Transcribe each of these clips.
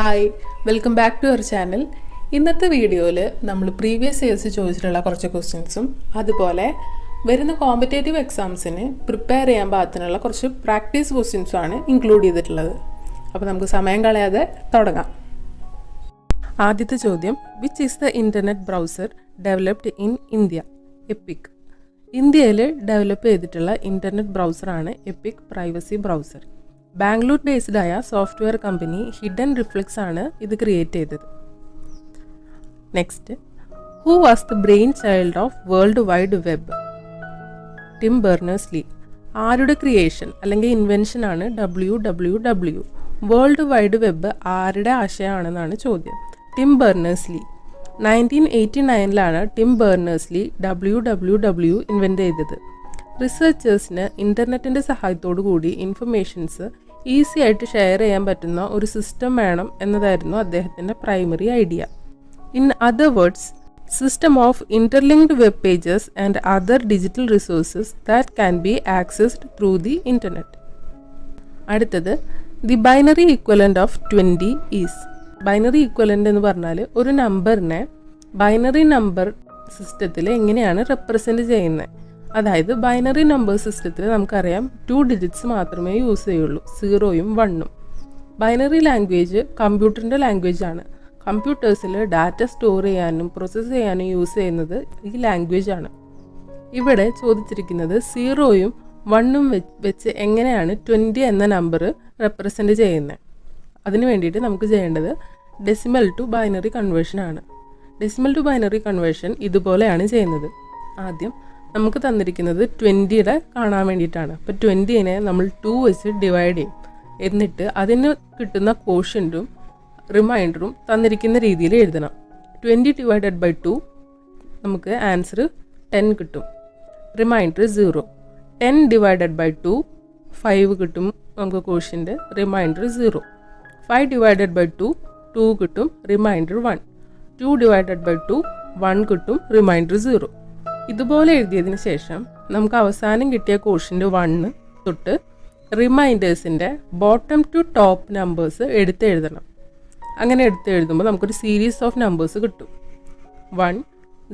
Hi, welcome back to our channel. ഇന്നത്തെ വീഡിയോയിൽ നമ്മൾ പ്രീവിയസ് ഇയേഴ്സ് ചോദിച്ചിട്ടുള്ള കുറച്ച് ക്വസ്റ്റ്യൻസും അതുപോലെ വരുന്ന കോമ്പറ്റേറ്റീവ് എക്സാംസിന് പ്രിപ്പയർ ചെയ്യാൻ പാകത്തിനുള്ള കുറച്ച് പ്രാക്ടീസ് ക്വസ്റ്റ്യൻസുമാണ് ഇൻക്ലൂഡ് ചെയ്തിട്ടുള്ളത്. അപ്പോൾ നമുക്ക് സമയം കളയാതെ തുടങ്ങാം. ആദ്യത്തെ ചോദ്യം, which is the internet browser developed in India? Epic. ഇന്ത്യയിൽ ഡെവലപ്പ് ചെയ്തിട്ടുള്ള ഇൻ്റർനെറ്റ് ബ്രൗസറാണ് Epic privacy browser. Bangalore based ആയ സോഫ്റ്റ്വെയർ കമ്പനി ഹിഡൻ റിഫ്ലെക്സ് ആണ് ഇത് ക്രിയേറ്റ് ചെയ്തത്. Next, who was the brain child of world wide web? Tim Berners Lee. ആരുടെ creation അല്ലെങ്കിൽ invention ആണ് WWW? വേൾഡ് വൈഡ് വെബ് ആരുടെ ആശയമാണെന്നാണ് ചോദ്യം. Tim Berners Lee. 1989 Tim Berners Lee WWW invent ചെയ്തത്. റിസർച്ചേഴ്സിന് ഇൻ്റർനെറ്റിൻ്റെ സഹായത്തോടു കൂടി ഇൻഫർമേഷൻസ് ഈസി ആയിട്ട് ഷെയർ ചെയ്യാൻ പറ്റുന്ന ഒരു സിസ്റ്റം വേണം എന്നതായിരുന്നു അദ്ദേഹത്തിൻ്റെ primary idea. In other words, system of interlinked web pages and other digital resources that can be accessed through the internet. അടുത്തത്, the binary equivalent of 20 is. Binary equivalent എന്ന് പറഞ്ഞാൽ ഒരു നമ്പറിനെ ബൈനറി നമ്പർ സിസ്റ്റത്തിൽ എങ്ങനെയാണ് റെപ്രസെൻറ്റ് ചെയ്യുന്നത്. അതായത് binary number സിസ്റ്റത്തിൽ നമുക്കറിയാം 2 ഡിജിറ്റ്സ് മാത്രമേ യൂസ് ചെയ്യുള്ളൂ, 0യും 1ഉം. ബൈനറി ലാംഗ്വേജ് കമ്പ്യൂട്ടറിൻ്റെ ലാംഗ്വേജ് ആണ്. കമ്പ്യൂട്ടേഴ്സിൽ ഡാറ്റ സ്റ്റോർ ചെയ്യാനും പ്രോസസ്സ് ചെയ്യാനും യൂസ് ചെയ്യുന്നത് ഈ ലാംഗ്വേജ് ആണ്. ഇവിടെ ചോദിച്ചിരിക്കുന്നത് 0യും 1ഉം വെച്ച് എങ്ങനെയാണ് 20 എന്ന നമ്പർ റെപ്രസെൻറ്റ് ചെയ്യുന്നത്. അതിന് വേണ്ടിയിട്ട് നമുക്ക് ചെയ്യേണ്ടത് ഡെസിമൽ ടു ബൈനറി കൺവേർഷൻ ആണ്. ഡെസിമൽ ടു ബൈനറി കൺവേർഷൻ ഇതുപോലെയാണ് ചെയ്യുന്നത്. ആദ്യം നമുക്ക് തന്നിരിക്കുന്നത് 20യുടെ കാണാൻ വേണ്ടിയിട്ടാണ്. അപ്പോൾ 20നെ നമ്മൾ 2 വെച്ച് ഡിവൈഡ് ചെയ്യും. എന്നിട്ട് അതിന് കിട്ടുന്ന കോഷ്യൻറ്റും റിമൈൻഡറും തന്നിരിക്കുന്ന രീതിയിൽ എഴുതണം. 20 ഡിവൈഡഡ് ബൈ 2 നമുക്ക് ആൻസർ 10 കിട്ടും. റിമൈൻഡർ 0. 10 ഡിവൈഡഡ് ബൈ 2 5 കിട്ടും നമുക്ക് കോഷ്യൻ്റ്, റിമൈൻഡർ 0. 5 ഡിവൈഡഡ് ബൈ 2 2 കിട്ടും, റിമൈൻഡർ 1. 2 ഡിവൈഡഡ് ബൈ 2 1 കിട്ടും, റിമൈൻഡർ 0. ഇതുപോലെ എഴുതിയതിന് ശേഷം നമുക്ക് അവസാനം കിട്ടിയ കോഷ്യൻ്റ് 1 തൊട്ട് റിമൈൻഡേഴ്സിൻ്റെ ബോട്ടം ടു ടോപ്പ് നമ്പേഴ്സ് എഴുതണം. അങ്ങനെ എഴുതുമ്പോൾ നമുക്കൊരു സീരീസ് ഓഫ് നമ്പേഴ്സ് കിട്ടും. 1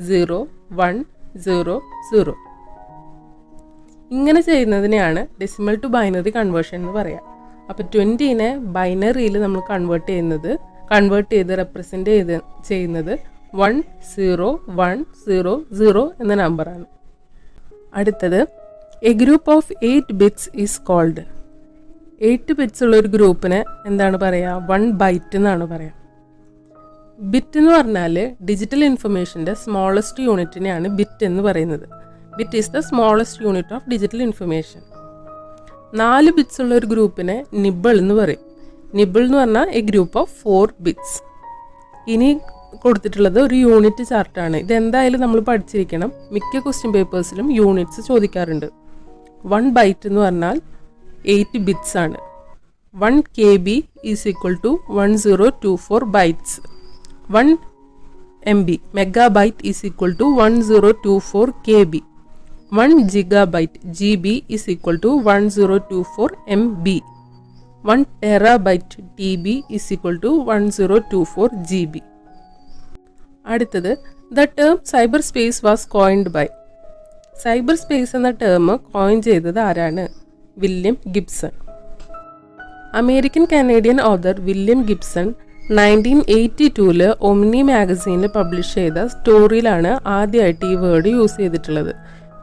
0 1 0 0. ഇങ്ങനെ ചെയ്യുന്നതിനെയാണ് ഡെസിമൽ ടു ബൈനറി കൺവേർഷൻ എന്ന് പറയാം. അപ്പോൾ 20നെ ബൈനറിയിൽ നമ്മൾ കൺവേർട്ട് ചെയ്ത് റെപ്രസെൻറ്റ് ചെയ്യുന്നത് 1 0 1 0 0 എന്ന നമ്പറാണ്. അടുത്തത്, a group of 8 bits is called. 8 bits ഉള്ള ഒരു ഗ്രൂപ്പിന് എന്താണ് പറയുക? 1 ബൈറ്റ് എന്നാണ് പറയുക. ബിറ്റ് എന്ന് പറഞ്ഞാൽ ഡിജിറ്റൽ ഇൻഫർമേഷൻ്റെ സ്മോളസ്റ്റ് യൂണിറ്റിനെയാണ് ബിറ്റ് എന്ന് പറയുന്നത്. Bit is the smallest unit of digital information. 4 bits ഉള്ള ഒരു ഗ്രൂപ്പിനെ നിബിൾ എന്ന് പറയും. നിബിൾ എന്ന് പറഞ്ഞാൽ എ ഗ്രൂപ്പ് ഓഫ് 4 ബിറ്റ്സ്. ഇനി കൊടുത്തിട്ടുള്ളത് ഒരു യൂണിറ്റ് ചാർട്ടാണ്. ഇതെന്തായാലും നമ്മൾ പഠിച്ചിരിക്കണം. മിക്ക ക്വസ്റ്റ്യൻ പേപ്പേഴ്സിലും യൂണിറ്റ്സ് ചോദിക്കാറുണ്ട്. 1 ബൈറ്റ് എന്ന് പറഞ്ഞാൽ 8 ബിറ്റ്സ് ആണ്. 1 KB is equal to 1024 bytes. 1 MB megabyte is equal to 1024 KB. 1 gigabyte GB is equal to 1024 MB. 1 terabyte TB is equal to 1024 GB. അടുത്തത്, the term cyber space was coined by. Cyber space എന്ന term coin ചെയ്തത് ആരാണ്? William Gibson. American Canadian author William Gibson 1982 Omni മാഗസീനിൽ publish ചെയ്ത സ്റ്റോറിയിലാണ് ആദ്യമായിട്ട് ഈ word use ചെയ്തിട്ടുള്ളത്.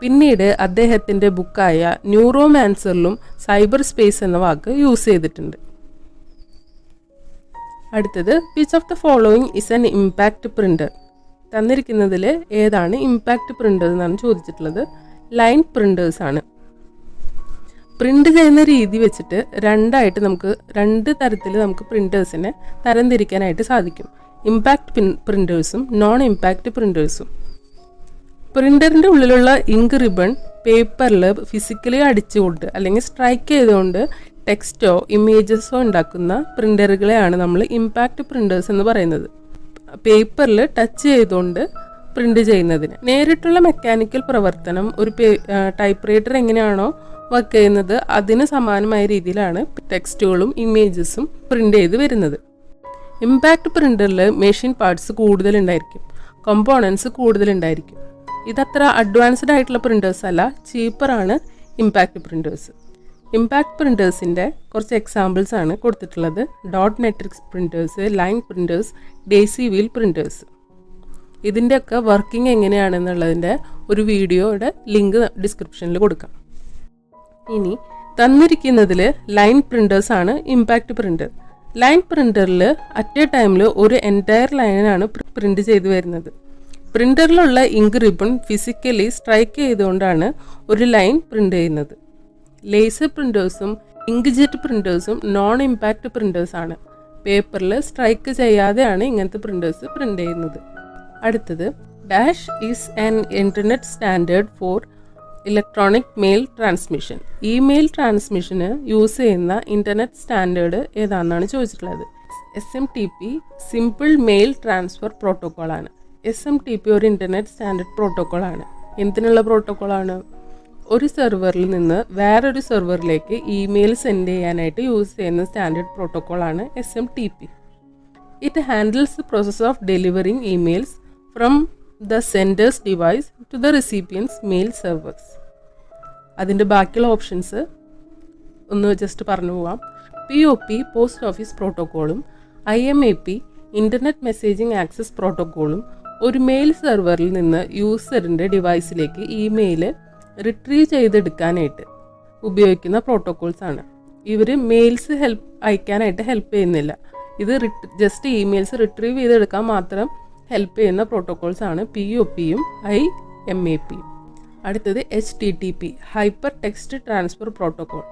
പിന്നീട് അദ്ദേഹത്തിൻ്റെ ബുക്കായ ന്യൂറോമാൻസറിലും സൈബർ സ്പേസ് എന്ന വാക്ക് യൂസ് ചെയ്തിട്ടുണ്ട്. അടുത്തത്, which of the following is an impact printer? തന്നിരിക്കുന്നതിൽ ഏതാണ് ഇമ്പാക്റ്റ് പ്രിൻ്റർ എന്നാണ് ചോദിച്ചിട്ടുള്ളത്. ലൈൻ പ്രിൻ്റേഴ്സ് ആണ്. പ്രിൻ്റ് ചെയ്യുന്ന രീതി വെച്ചിട്ട് നമുക്ക് 2 തരത്തിൽ നമുക്ക് പ്രിൻ്റേഴ്സിനെ തരംതിരിക്കാനായിട്ട് സാധിക്കും. ഇമ്പാക്റ്റ് പ്രിൻ്റേഴ്സും നോൺ ഇമ്പാക്റ്റ് പ്രിൻ്റേഴ്സും. പ്രിൻ്ററിൻ്റെ ഉള്ളിലുള്ള ഇങ്ക് റിബൺ പേപ്പറിൽ ഫിസിക്കലി അടിച്ചുകൊണ്ട് അല്ലെങ്കിൽ സ്ട്രൈക്ക് ചെയ്തുകൊണ്ട് ടെക്സ്റ്റോ ഇമേജസോ ഉണ്ടാക്കുന്ന പ്രിൻ്ററുകളെയാണ് നമ്മൾ ഇമ്പാക്റ്റ് പ്രിൻ്റേഴ്സ് എന്ന് പറയുന്നത്. പേപ്പറിൽ ടച്ച് ചെയ്തുകൊണ്ട് പ്രിൻ്റ് ചെയ്യുന്നതിന്. നേരിട്ടുള്ള മെക്കാനിക്കൽ പ്രവർത്തനം ഒരു ടൈപ്പ് റൈറ്റർ എങ്ങനെയാണോ വർക്ക് ചെയ്യുന്നത് അതിന് സമാനമായ രീതിയിലാണ് ടെക്സ്റ്റുകളും ഇമേജസും പ്രിൻ്റ് ചെയ്ത് വരുന്നത്. ഇമ്പാക്റ്റ് പ്രിൻ്ററിൽ മെഷീൻ പാർട്സ് കൂടുതലുണ്ടായിരിക്കും, കമ്പോണൻസ് കൂടുതലുണ്ടായിരിക്കും. ഇതത്ര അഡ്വാൻസ്ഡ് ആയിട്ടുള്ള പ്രിൻറ്റേഴ്സ് അല്ല, ചീപ്പറാണ് ഇമ്പാക്റ്റ് പ്രിൻറ്റേഴ്സ്. ഇമ്പാക്റ്റ് പ്രിൻറ്റേഴ്സിൻ്റെ കുറച്ച് എക്സാമ്പിൾസ് ആണ് കൊടുത്തിട്ടുള്ളത്. Dot matrix printers, line printers, daisy wheel printers. ഇതിൻ്റെയൊക്കെ വർക്കിംഗ് എങ്ങനെയാണെന്നുള്ളതിൻ്റെ ഒരു വീഡിയോയുടെ ലിങ്ക് ഡിസ്ക്രിപ്ഷനിൽ കൊടുക്കാം. ഇനി തന്നിരിക്കുന്നതിൽ ലൈൻ പ്രിൻറ്റേഴ്സ് ആണ് ഇമ്പാക്റ്റ് പ്രിൻറ്റർ. ലൈൻ പ്രിൻറ്ററിൽ അറ്റ് എ ടൈമിൽ ഒരു എൻറ്റയർ ലൈനാണ് പ്രിൻ്റ് ചെയ്തു വരുന്നത്. പ്രിൻ്ററിലുള്ള ഇങ്ക് റിബൺ ഫിസിക്കലി സ്ട്രൈക്ക് ചെയ്തുകൊണ്ടാണ് ഒരു ലൈൻ പ്രിൻ്റ് ചെയ്യുന്നത്. ലേസർ പ്രിൻറ്റേഴ്സും ഇങ്ക് ജെറ്റ് പ്രിൻറ്റേഴ്സും നോൺ ഇമ്പാക്റ്റ് പ്രിൻറ്റേഴ്സാണ്. പേപ്പറിൽ സ്ട്രൈക്ക് ചെയ്യാതെയാണ് ഇങ്ങനത്തെ പ്രിൻറ്റേഴ്സ് പ്രിൻ്റ് ചെയ്യുന്നത്. അടുത്തത് dash is an internet standard for electronic mail transmission. Email ട്രാൻസ്മിഷന് യൂസ് ചെയ്യുന്ന ഇൻ്റർനെറ്റ് സ്റ്റാൻഡേർഡ് ഏതാണെന്നാണ് ചോദിച്ചിട്ടുള്ളത്. SMTP സിമ്പിൾ മെയിൽ ട്രാൻസ്ഫർ പ്രോട്ടോക്കോളാണ്. SMTP ഒരു ഇൻ്റർനെറ്റ് സ്റ്റാൻഡേർഡ് പ്രോട്ടോക്കോളാണ്. എന്തിനുള്ള പ്രോട്ടോക്കോളാണ്? ഒരു സെർവറിൽ നിന്ന് വേറൊരു സെർവറിലേക്ക് ഇമെയിൽ സെൻഡ് ചെയ്യാനായിട്ട് യൂസ് ചെയ്യുന്ന സ്റ്റാൻഡേർഡ് പ്രോട്ടോക്കോളാണ് SMTP. It handles the process of delivering emails from the sender's device to the recipients mail servers. അതിൻ്റെ ബാക്കിയുള്ള ഓപ്ഷൻസ് ഒന്ന് ജസ്റ്റ് പറഞ്ഞു പോവാം. POP പോസ്റ്റ് ഓഫീസ് പ്രോട്ടോക്കോളും IMAP ഇൻ്റർനെറ്റ് മെസ്സേജിംഗ് ആക്സസ് പ്രോട്ടോക്കോളും ഒരു മെയിൽ സെർവറിൽ നിന്ന് യൂസറിൻ്റെ ഡിവൈസിലേക്ക് ഇമെയിൽ റിട്രീവ് ചെയ്തെടുക്കാനായിട്ട് ഉപയോഗിക്കുന്ന പ്രോട്ടോക്കോൾസാണ്. ഇവർ മെയിൽസ് അയക്കാനായിട്ട് ഹെൽപ്പ് ചെയ്യുന്നില്ല. ഇത് ജസ്റ്റ് ഇമെയിൽസ് റിട്രീവ് ചെയ്തെടുക്കാൻ മാത്രം ഹെൽപ്പ് ചെയ്യുന്ന പ്രോട്ടോക്കോൾസാണ് POPയും IMAPയും. അടുത്തത് HTTP hyper text transfer protocol.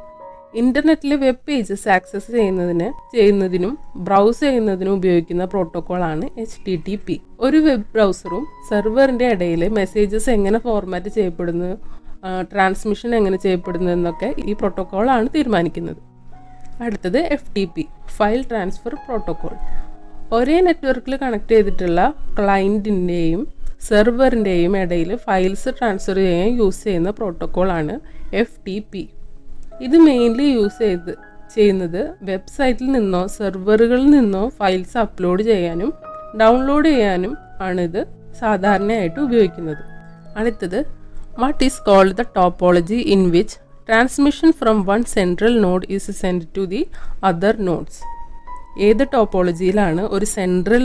ഇൻ്റർനെറ്റിലെ വെബ് പേജസ് ആക്സസ് ചെയ്യുന്നതിനും ബ്രൗസ് ചെയ്യുന്നതിനും ഉപയോഗിക്കുന്ന പ്രോട്ടോക്കോളാണ് HTTP. ഒരു വെബ് ബ്രൗസറും സെർവറിൻ്റെ ഇടയിൽ മെസ്സേജസ് എങ്ങനെ ഫോർമാറ്റ് ചെയ്യപ്പെടുന്നു, ട്രാൻസ്മിഷൻ എങ്ങനെ ചെയ്യപ്പെടുന്നു എന്നൊക്കെ ഈ പ്രോട്ടോക്കോളാണ് തീരുമാനിക്കുന്നത്. അടുത്തത് FTP ഫയൽ ട്രാൻസ്ഫർ പ്രോട്ടോക്കോൾ. ഒരേ നെറ്റ്വർക്കിൽ കണക്ട് ചെയ്തിട്ടുള്ള ക്ലയൻറ്റിൻ്റെയും സെർവറിൻ്റെയും ഇടയിൽ ഫയൽസ് ട്രാൻസ്ഫർ ചെയ്യാൻ യൂസ് ചെയ്യുന്ന പ്രോട്ടോക്കോളാണ് FTP. ഇത് മെയിൻലി യൂസ് ചെയ്യുന്നത് വെബ്സൈറ്റിൽ നിന്നോ സെർവറുകളിൽ നിന്നോ ഫയൽസ് അപ്ലോഡ് ചെയ്യാനും ഡൗൺലോഡ് ചെയ്യാനും ആണിത് സാധാരണയായിട്ട് ഉപയോഗിക്കുന്നത്. അടുത്തത് what is called the topology in which transmission from one central node is send to the other nodes. ഏത് ടോപ്പോളജിയിലാണ് ഒരു സെൻട്രൽ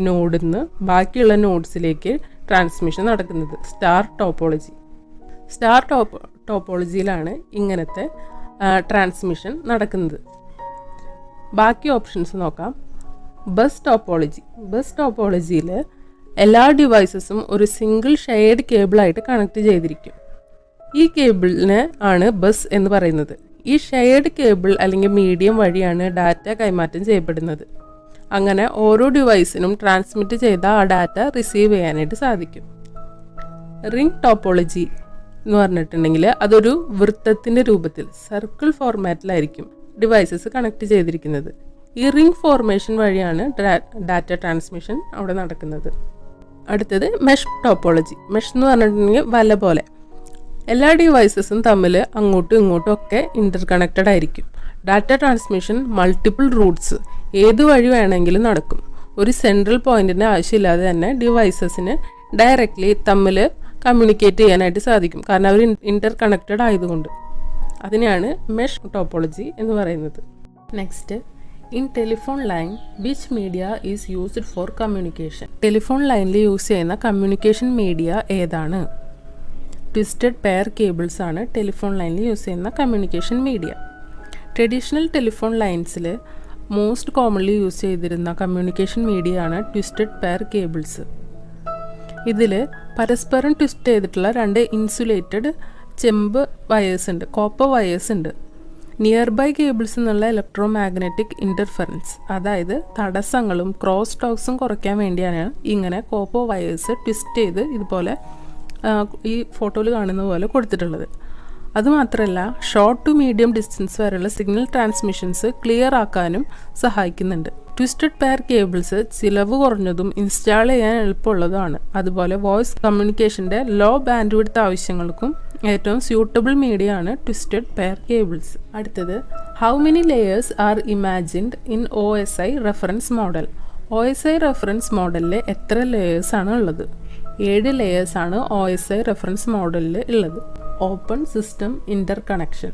നോഡിൽ നിന്ന് ബാക്കിയുള്ള നോഡ്സിലേക്ക് ട്രാൻസ്മിഷൻ നടക്കുന്നത്? Star topology. സ്റ്റാർ ടോപ്പോളജിയിലാണ് ഇങ്ങനത്തെ ട്രാൻസ്മിഷൻ നടക്കുന്നത്. ബാക്കി ഓപ്ഷൻസ് നോക്കാം. Bus topology. ബസ് ടോപ്പോളജിയിൽ എല്ലാ ഡിവൈസസും ഒരു സിംഗിൾ ഷെയർഡ് കേബിളായിട്ട് കണക്ട് ചെയ്തിരിക്കും. ഈ കേബിളിന് ആണ് ബസ് എന്ന് പറയുന്നത്. ഈ ഷെയർഡ് കേബിൾ അല്ലെങ്കിൽ മീഡിയം വഴിയാണ് ഡാറ്റ കൈമാറ്റം ചെയ്യപ്പെടുന്നത്. അങ്ങനെ ഓരോ ഡിവൈസിനും ട്രാൻസ്മിറ്റ് ചെയ്ത ആ ഡാറ്റ റിസീവ് ചെയ്യാനായിട്ട് സാധിക്കും. റിംഗ് ടോപ്പോളജി എന്ന് പറഞ്ഞിട്ടുണ്ടെങ്കിൽ അതൊരു വൃത്തത്തിൻ്റെ രൂപത്തിൽ സർക്കിൾ ഫോർമാറ്റിലായിരിക്കും ഡിവൈസസ് കണക്ട് ചെയ്തിരിക്കുന്നത്. ഈ റിംഗ് ഫോർമേഷൻ വഴിയാണ് ഡാറ്റ ട്രാൻസ്മിഷൻ അവിടെ നടക്കുന്നത്. അടുത്തത് മെഷ് ടോപ്പോളജി. മെഷ് എന്ന് പറഞ്ഞിട്ടുണ്ടെങ്കിൽ വല പോലെ എല്ലാ ഡിവൈസസും തമ്മിൽ അങ്ങോട്ടും ഇങ്ങോട്ടും ഒക്കെ ഇൻ്റർ കണക്റ്റഡ് ആയിരിക്കും. ഡാറ്റ ട്രാൻസ്മിഷൻ മൾട്ടിപ്പിൾ റൂട്ട്സ് ഏത് വഴി വേണമെങ്കിലും നടക്കും. ഒരു സെൻട്രൽ പോയിൻറ്റിൻ്റെ ആവശ്യമില്ലാതെ തന്നെ ഡിവൈസസിന് ഡയറക്റ്റ്ലി തമ്മിൽ കമ്മ്യൂണിക്കേറ്റ് ചെയ്യാനായിട്ട് സാധിക്കും, കാരണം അവർ ഇൻ്റർ കണക്റ്റഡ് ആയതുകൊണ്ട്. അതിനെയാണ് മെഷ് ടോപ്പോളജി എന്ന് പറയുന്നത്. Next, in telephone line which media is used for communication. Telephone ലൈനിൽ യൂസ് ചെയ്യുന്ന കമ്മ്യൂണിക്കേഷൻ മീഡിയ ഏതാണ്? ട്വിസ്റ്റഡ് പെയർ കേബിൾസ് ആണ് ടെലിഫോൺ ലൈനിൽ യൂസ് ചെയ്യുന്ന കമ്മ്യൂണിക്കേഷൻ മീഡിയ. ട്രഡീഷണൽ ടെലിഫോൺ ലൈൻസിൽ മോസ്റ്റ് കോമൺലി യൂസ് ചെയ്തിരുന്ന കമ്മ്യൂണിക്കേഷൻ മീഡിയ ആണ് ട്വിസ്റ്റഡ് പെയർ കേബിൾസ്. ഇതിൽ പരസ്പരം ട്വിസ്റ്റ് ചെയ്തിട്ടുള്ള രണ്ട് ഇൻസുലേറ്റഡ് ചെമ്പ് വയേഴ്സ് ഉണ്ട്, കോപ്പർ വയേഴ്സ് ഉണ്ട്. നിയർ ബൈ കേബിൾസ് എന്നുള്ള ഇലക്ട്രോ മാഗ്നറ്റിക് ഇൻ്റർഫറൻസ്, അതായത് തടസ്സങ്ങളും ക്രോസ് ടോക്സും കുറയ്ക്കാൻ വേണ്ടിയാണ് ഇങ്ങനെ കോപ്പർ വയേഴ്സ് ട്വിസ്റ്റ് ചെയ്ത് ഇതുപോലെ ഈ ഫോട്ടോയിൽ കാണുന്ന പോലെ കൊടുത്തിട്ടുള്ളത്. അതുമാത്രമല്ല ഷോർട്ട് ടു മീഡിയം ഡിസ്റ്റൻസ് വരെയുള്ള സിഗ്നൽ ട്രാൻസ്മിഷൻസ് ക്ലിയർ ആക്കാനും സഹായിക്കുന്നുണ്ട്. ട്വിസ്റ്റഡ് പെയർ കേബിൾസ് ചിലവ് കുറഞ്ഞതും ഇൻസ്റ്റാൾ ചെയ്യാൻ എളുപ്പമുള്ളതുമാണ്. അതുപോലെ വോയിസ് കമ്മ്യൂണിക്കേഷൻ്റെ ലോ ബാൻഡ് വിഡ്ത്ത് ആവശ്യങ്ങൾക്കും ഏറ്റവും സ്യൂട്ടബിൾ മീഡിയ ആണ് ട്വിസ്റ്റഡ് പെയർ കേബിൾസ്. അടുത്തത്, how many layers are imagined in OSI reference model. OSI reference മോഡലിൽ എത്ര ലെയേഴ്സാണ് ഉള്ളത്? 7 ലെയേഴ്സാണ് OSI റെഫറൻസ് മോഡലിൽ ഉള്ളത്. ഓപ്പൺ സിസ്റ്റം ഇൻ്റർ കണക്ഷൻ.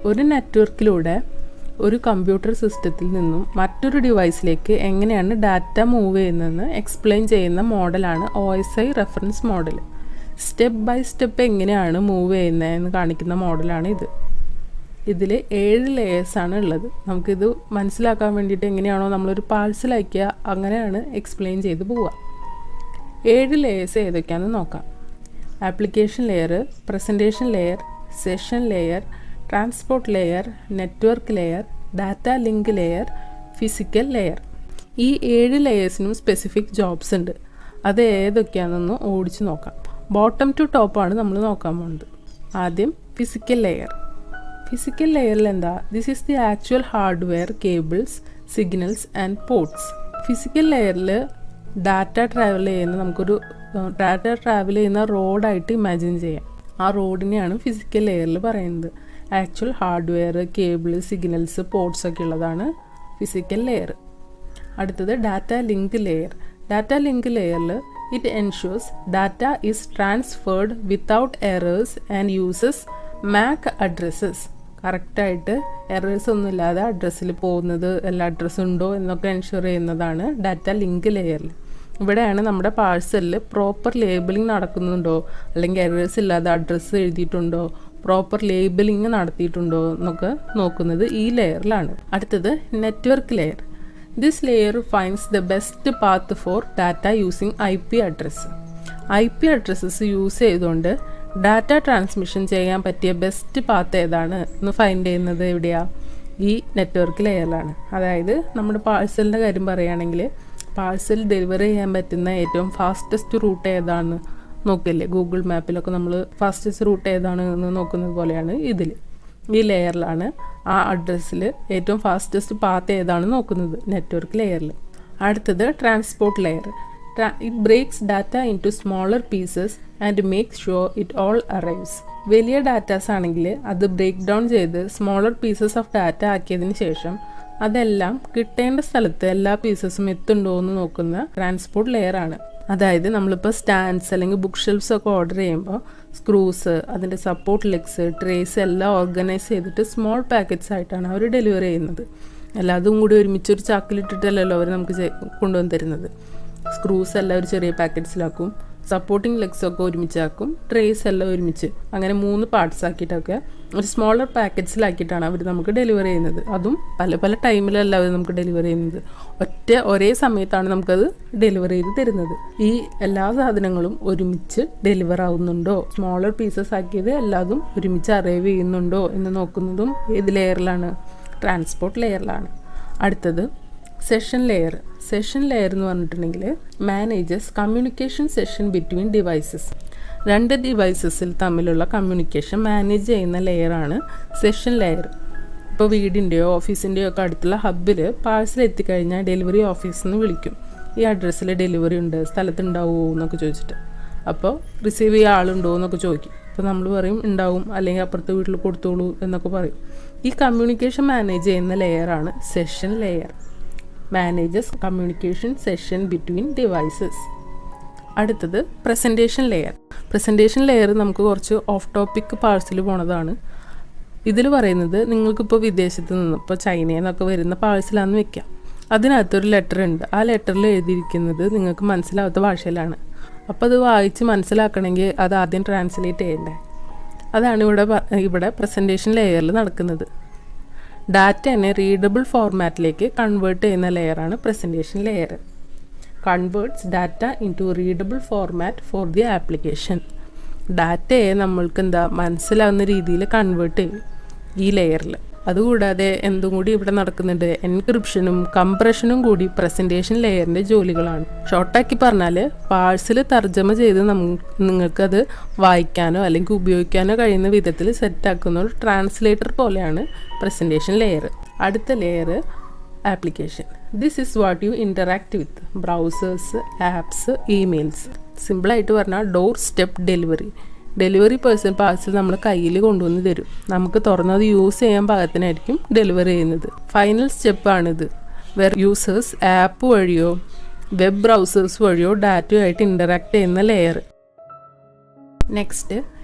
ഒരു നെറ്റ്വർക്കിലൂടെ ഒരു കമ്പ്യൂട്ടർ സിസ്റ്റത്തിൽ നിന്നും മറ്റൊരു ഡിവൈസിലേക്ക് എങ്ങനെയാണ് ഡാറ്റ മൂവ് ചെയ്യുന്നതെന്ന് എക്സ്പ്ലെയിൻ ചെയ്യുന്ന മോഡലാണ് OSI reference model. Step by step എങ്ങനെയാണ് മൂവ് ചെയ്യുന്നതെന്ന് കാണിക്കുന്ന മോഡലാണ് ഇത്. ഇതിൽ 7 ലെയേഴ്സാണ് ഉള്ളത്. നമുക്കിത് മനസ്സിലാക്കാൻ വേണ്ടിയിട്ട് എങ്ങനെയാണോ നമ്മളൊരു പാഴ്സൽ അയക്കുക അങ്ങനെയാണ് എക്സ്പ്ലെയിൻ ചെയ്ത് പോവുക. 7 ലെയേഴ്സ് ഏതൊക്കെയാണെന്ന് നോക്കാം. Application layer, presentation layer, session layer, transport layer, network layer, data link layer, physical layer. ഈ 7 ലെയേഴ്സിനും സ്പെസിഫിക് ജോബ്സ് ഉണ്ട്. അത് ഏതൊക്കെയാണെന്ന് ഓടിച്ച് നോക്കാം. ബോട്ടം ടു ടോപ്പാണ് നമ്മൾ നോക്കാൻ പോകുന്നത്. ആദ്യം ഫിസിക്കൽ ലെയർ. ഫിസിക്കൽ ലെയറിൽ എന്താ? This is the actual hardware, cables, signals and ports. Physical ലെയറിൽ ഡാറ്റ ട്രാവൽ ചെയ്യുന്ന റോഡായിട്ട് ഇമാജിൻ ചെയ്യാം. ആ റോഡിനെയാണ് ഫിസിക്കൽ ലെയറിൽ പറയുന്നത്. Actual hardware, cable, signals, ports ഒക്കെ ഉള്ളതാണ് ഫിസിക്കൽ ലെയർ. അടുത്തത് data link layer. Data link ലെയറിൽ it ensures data is transferred without errors and uses MAC addresses. കറക്റ്റായിട്ട് എറേഴ്സ് ഒന്നുമില്ലാതെ അഡ്രസ്സിൽ പോകുന്നത്, എല്ലാ അഡ്രസ്സും ഉണ്ടോ എന്നൊക്കെ എൻഷുർ ചെയ്യുന്നതാണ് ഡാറ്റ ലിങ്ക് ലെയറിൽ. ഇവിടെയാണ് നമ്മുടെ പാഴ്സലിൽ പ്രോപ്പർ ലേബലിംഗ് നടക്കുന്നുണ്ടോ, അല്ലെങ്കിൽ എറേഴ്സ് ഇല്ലാതെ അഡ്രസ്സ് എഴുതിയിട്ടുണ്ടോ, പ്രോപ്പർ ലേബലിംഗ് നടത്തിയിട്ടുണ്ടോ എന്നൊക്കെ നോക്കുന്നത് ഈ ലെയറിലാണ്. അടുത്തത് network layer. This layer finds the best path for data using IP address. IP addresses use ചെയ്തുകൊണ്ട് ഡാറ്റ ട്രാൻസ്മിഷൻ ചെയ്യാൻ പറ്റിയ ബെസ്റ്റ് പാത്ത് ഏതാണ് എന്ന് ഫൈൻഡ് ചെയ്യുന്നത് എവിടെയാണ്? ഈ നെറ്റ്വർക്ക് ലെയറിലാണ്. അതായത് നമ്മുടെ പാഴ്സലിൻ്റെ കാര്യം പറയുകയാണെങ്കിൽ പാഴ്സൽ ഡെലിവറി ചെയ്യാൻ പറ്റുന്ന ഏറ്റവും ഫാസ്റ്റസ്റ്റ് റൂട്ട് ഏതാണെന്ന് നോക്കില്ലേ, ഗൂഗിൾ മാപ്പിലൊക്കെ നമ്മൾ ഫാസ്റ്റസ്റ്റ് റൂട്ട് ഏതാണ് എന്ന് നോക്കുന്നത് പോലെയാണ് ഇതിൽ. ഈ ലെയറിലാണ് ആ അഡ്രസ്സിൽ ഏറ്റവും ഫാസ്റ്റസ്റ്റ് പാത്ത് ഏതാണെന്ന് നോക്കുന്നത്, നെറ്റ്വർക്ക് ലെയറിൽ. അടുത്തത് transport layer. It breaks data into smaller pieces and makes sure it all arrives. വലിയ ഡാറ്റാസ് ആണെങ്കിൽ അത് ബ്രേക്ക് ഡൗൺ ചെയ്ത് സ്മോളർ പീസസ് ഓഫ് ഡാറ്റ ആക്കിയതിന് ശേഷം അതെല്ലാം കിട്ടേണ്ട സ്ഥലത്ത് എല്ലാ പീസസും എത്തുന്നുണ്ടോ എന്ന് നോക്കുന്ന ട്രാൻസ്പോർട്ട് ലെയർ ആണ്. അതായത് നമ്മളിപ്പോൾ സ്റ്റാൻഡ്സ് അല്ലെങ്കിൽ ബുക്ക് ഷെൽഫ്സ് ഒക്കെ ഓർഡർ ചെയ്യുമ്പോൾ സ്ക്രൂസ്, അതിൻ്റെ സപ്പോർട്ട് ലെഗ്സ്, ട്രേസ് എല്ലാം ഓർഗനൈസ് ചെയ്തിട്ട് സ്മോൾ പാക്കറ്റ്സ് ആയിട്ടാണ് അവർ ഡെലിവറി ചെയ്യുന്നത്. എല്ലാതും കൂടി ഒരുമിച്ചൊരു ചാക്കിലിട്ടിട്ടല്ലല്ലോ അവർ നമുക്ക് കൊണ്ടുവന്ന് തരുന്നത്. സ്ക്രൂസ് എല്ലാം ഒരു ചെറിയ പാക്കറ്റ്സിലാക്കും, സപ്പോർട്ടിങ് ലെഗ്സ് ഒക്കെ ഒരുമിച്ചാക്കും, ട്രേസ് എല്ലാം ഒരുമിച്ച്, അങ്ങനെ 3 പാർട്സ് ആക്കിയിട്ടൊക്കെ ഒരു സ്മോളർ പാക്കറ്റ്സിലാക്കിയിട്ടാണ് അവർ നമുക്ക് ഡെലിവറി ചെയ്യുന്നത്. അതും പല പല ടൈമിലല്ല അവർ നമുക്ക് ഡെലിവറി ചെയ്യുന്നത്, ഒരേ സമയത്താണ് നമുക്കത് ഡെലിവറി ചെയ്ത് തരുന്നത്. ഈ എല്ലാ സാധനങ്ങളും ഒരുമിച്ച് ഡെലിവർ ആവുന്നുണ്ടോ, സ്മോളർ പീസസ് ആക്കിയത് എല്ലാതും ഒരുമിച്ച് അറൈവ് ചെയ്യുന്നുണ്ടോ എന്ന് നോക്കുന്നതും ഏത് ലെയറിലാണ്? ട്രാൻസ്പോർട്ട് ലെയറിലാണ്. അടുത്തത് സെഷൻ ലെയർ. സെഷൻ ലെയർ എന്ന് പറഞ്ഞിട്ടുണ്ടെങ്കിൽ manages communication session between devices. 2 ഡിവൈസസിൽ തമ്മിലുള്ള കമ്മ്യൂണിക്കേഷൻ മാനേജ് ചെയ്യുന്ന ലെയറാണ് സെഷൻ ലെയർ. ഇപ്പോൾ വീടിൻ്റെയോ ഓഫീസിൻ്റെയോ ഒക്കെ അടുത്തുള്ള ഹബ്ബിൽ പാഴ്സൽ എത്തിക്കഴിഞ്ഞാൽ ഡെലിവറി ഓഫീസിൽ നിന്ന് വിളിക്കും, ഈ അഡ്രസ്സിൽ ഡെലിവറി ഉണ്ട്, സ്ഥലത്തുണ്ടാവുമോ എന്നൊക്കെ ചോദിച്ചിട്ട്. അപ്പോൾ റിസീവ് ചെയ്യുക ആളുണ്ടോ എന്നൊക്കെ ചോദിക്കും. അപ്പോൾ നമ്മൾ പറയും ഉണ്ടാവും, അല്ലെങ്കിൽ അപ്പുറത്തെ വീട്ടിൽ കൊടുത്തോളൂ എന്നൊക്കെ പറയും. ഈ കമ്മ്യൂണിക്കേഷൻ മാനേജ് ചെയ്യുന്ന ലെയറാണ് session layer. Manages communication session between devices. അടുത്തത് പ്രസൻറ്റേഷൻ ലെയർ. പ്രസൻറ്റേഷൻ ലെയർ നമുക്ക് കുറച്ച് ഓഫ് ടോപ്പിക് പാഴ്സൽ പോണതാണ്. ഇതിൽ പറയുന്നത് നിങ്ങൾക്കിപ്പോൾ വിദേശത്ത് നിന്ന്, ഇപ്പോൾ ചൈനയിൽ നിന്നൊക്കെ വരുന്ന പാഴ്സലാണെന്ന് വെക്കാം. അതിനകത്തൊരു ലെറ്റർ ഉണ്ട്. ആ ലെറ്ററിൽ എഴുതിയിരിക്കുന്നത് നിങ്ങൾക്ക് മനസ്സിലാവാത്ത ഭാഷയിലാണ്. അപ്പോൾ അത് വായിച്ച് മനസ്സിലാക്കണമെങ്കിൽ അത് ആദ്യം ട്രാൻസ്ലേറ്റ് ചെയ്യണ്ടേ. അതാണ് ഇവിടെ പ്രസൻറ്റേഷൻ ലെയറിൽ നടക്കുന്നത്. ഡാറ്റനെ റീഡബിൾ ഫോർമാറ്റിലേക്ക് കൺവേർട്ട് ചെയ്യുന്ന ലെയറാണ് presentation layer. Converts data into readable format for the application. ഡാറ്റയെ നമ്മൾക്ക് മനസ്സിലാവുന്ന രീതിയിൽ കൺവേർട്ട് ചെയ്യും ഈ ലെയറിൽ. അതുകൂടാതെ എന്തും കൂടി ഇവിടെ നടക്കുന്നുണ്ട്, എൻക്രിപ്ഷനും കംപ്രഷനും കൂടി പ്രസൻറ്റേഷൻ ലെയറിൻ്റെ ജോലികളാണ്. ഷോർട്ടാക്കി പറഞ്ഞാൽ പാഴ്സൽ തർജ്ജമ ചെയ്ത് നിങ്ങൾക്കത് വായിക്കാനോ അല്ലെങ്കിൽ ഉപയോഗിക്കാനോ കഴിയുന്ന വിധത്തിൽ സെറ്റാക്കുന്ന ഒരു ട്രാൻസ്ലേറ്റർ പോലെയാണ് പ്രസൻറ്റേഷൻ ലെയർ. അടുത്ത layer application. This is what you interact with browsers, apps, emails. സിമ്പിളായിട്ട് പറഞ്ഞാൽ door step delivery. Delivery parcel നമ്മൾ കയ്യിൽ കൊണ്ടുവന്ന് തരും, നമുക്ക് തുറന്നത് യൂസ് ചെയ്യാൻ പാകത്തിനായിരിക്കും ഡെലിവറി ചെയ്യുന്നത്. ഫൈനൽ സ്റ്റെപ്പാണിത്. വേർ യൂസേഴ്സ് ആപ്പ് വഴിയോ വെബ് ബ്രൗസേഴ്സ് വഴിയോ ഡാറ്റയുമായിട്ട് ഇൻ്ററാക്ട് ചെയ്യുന്ന layer. Next,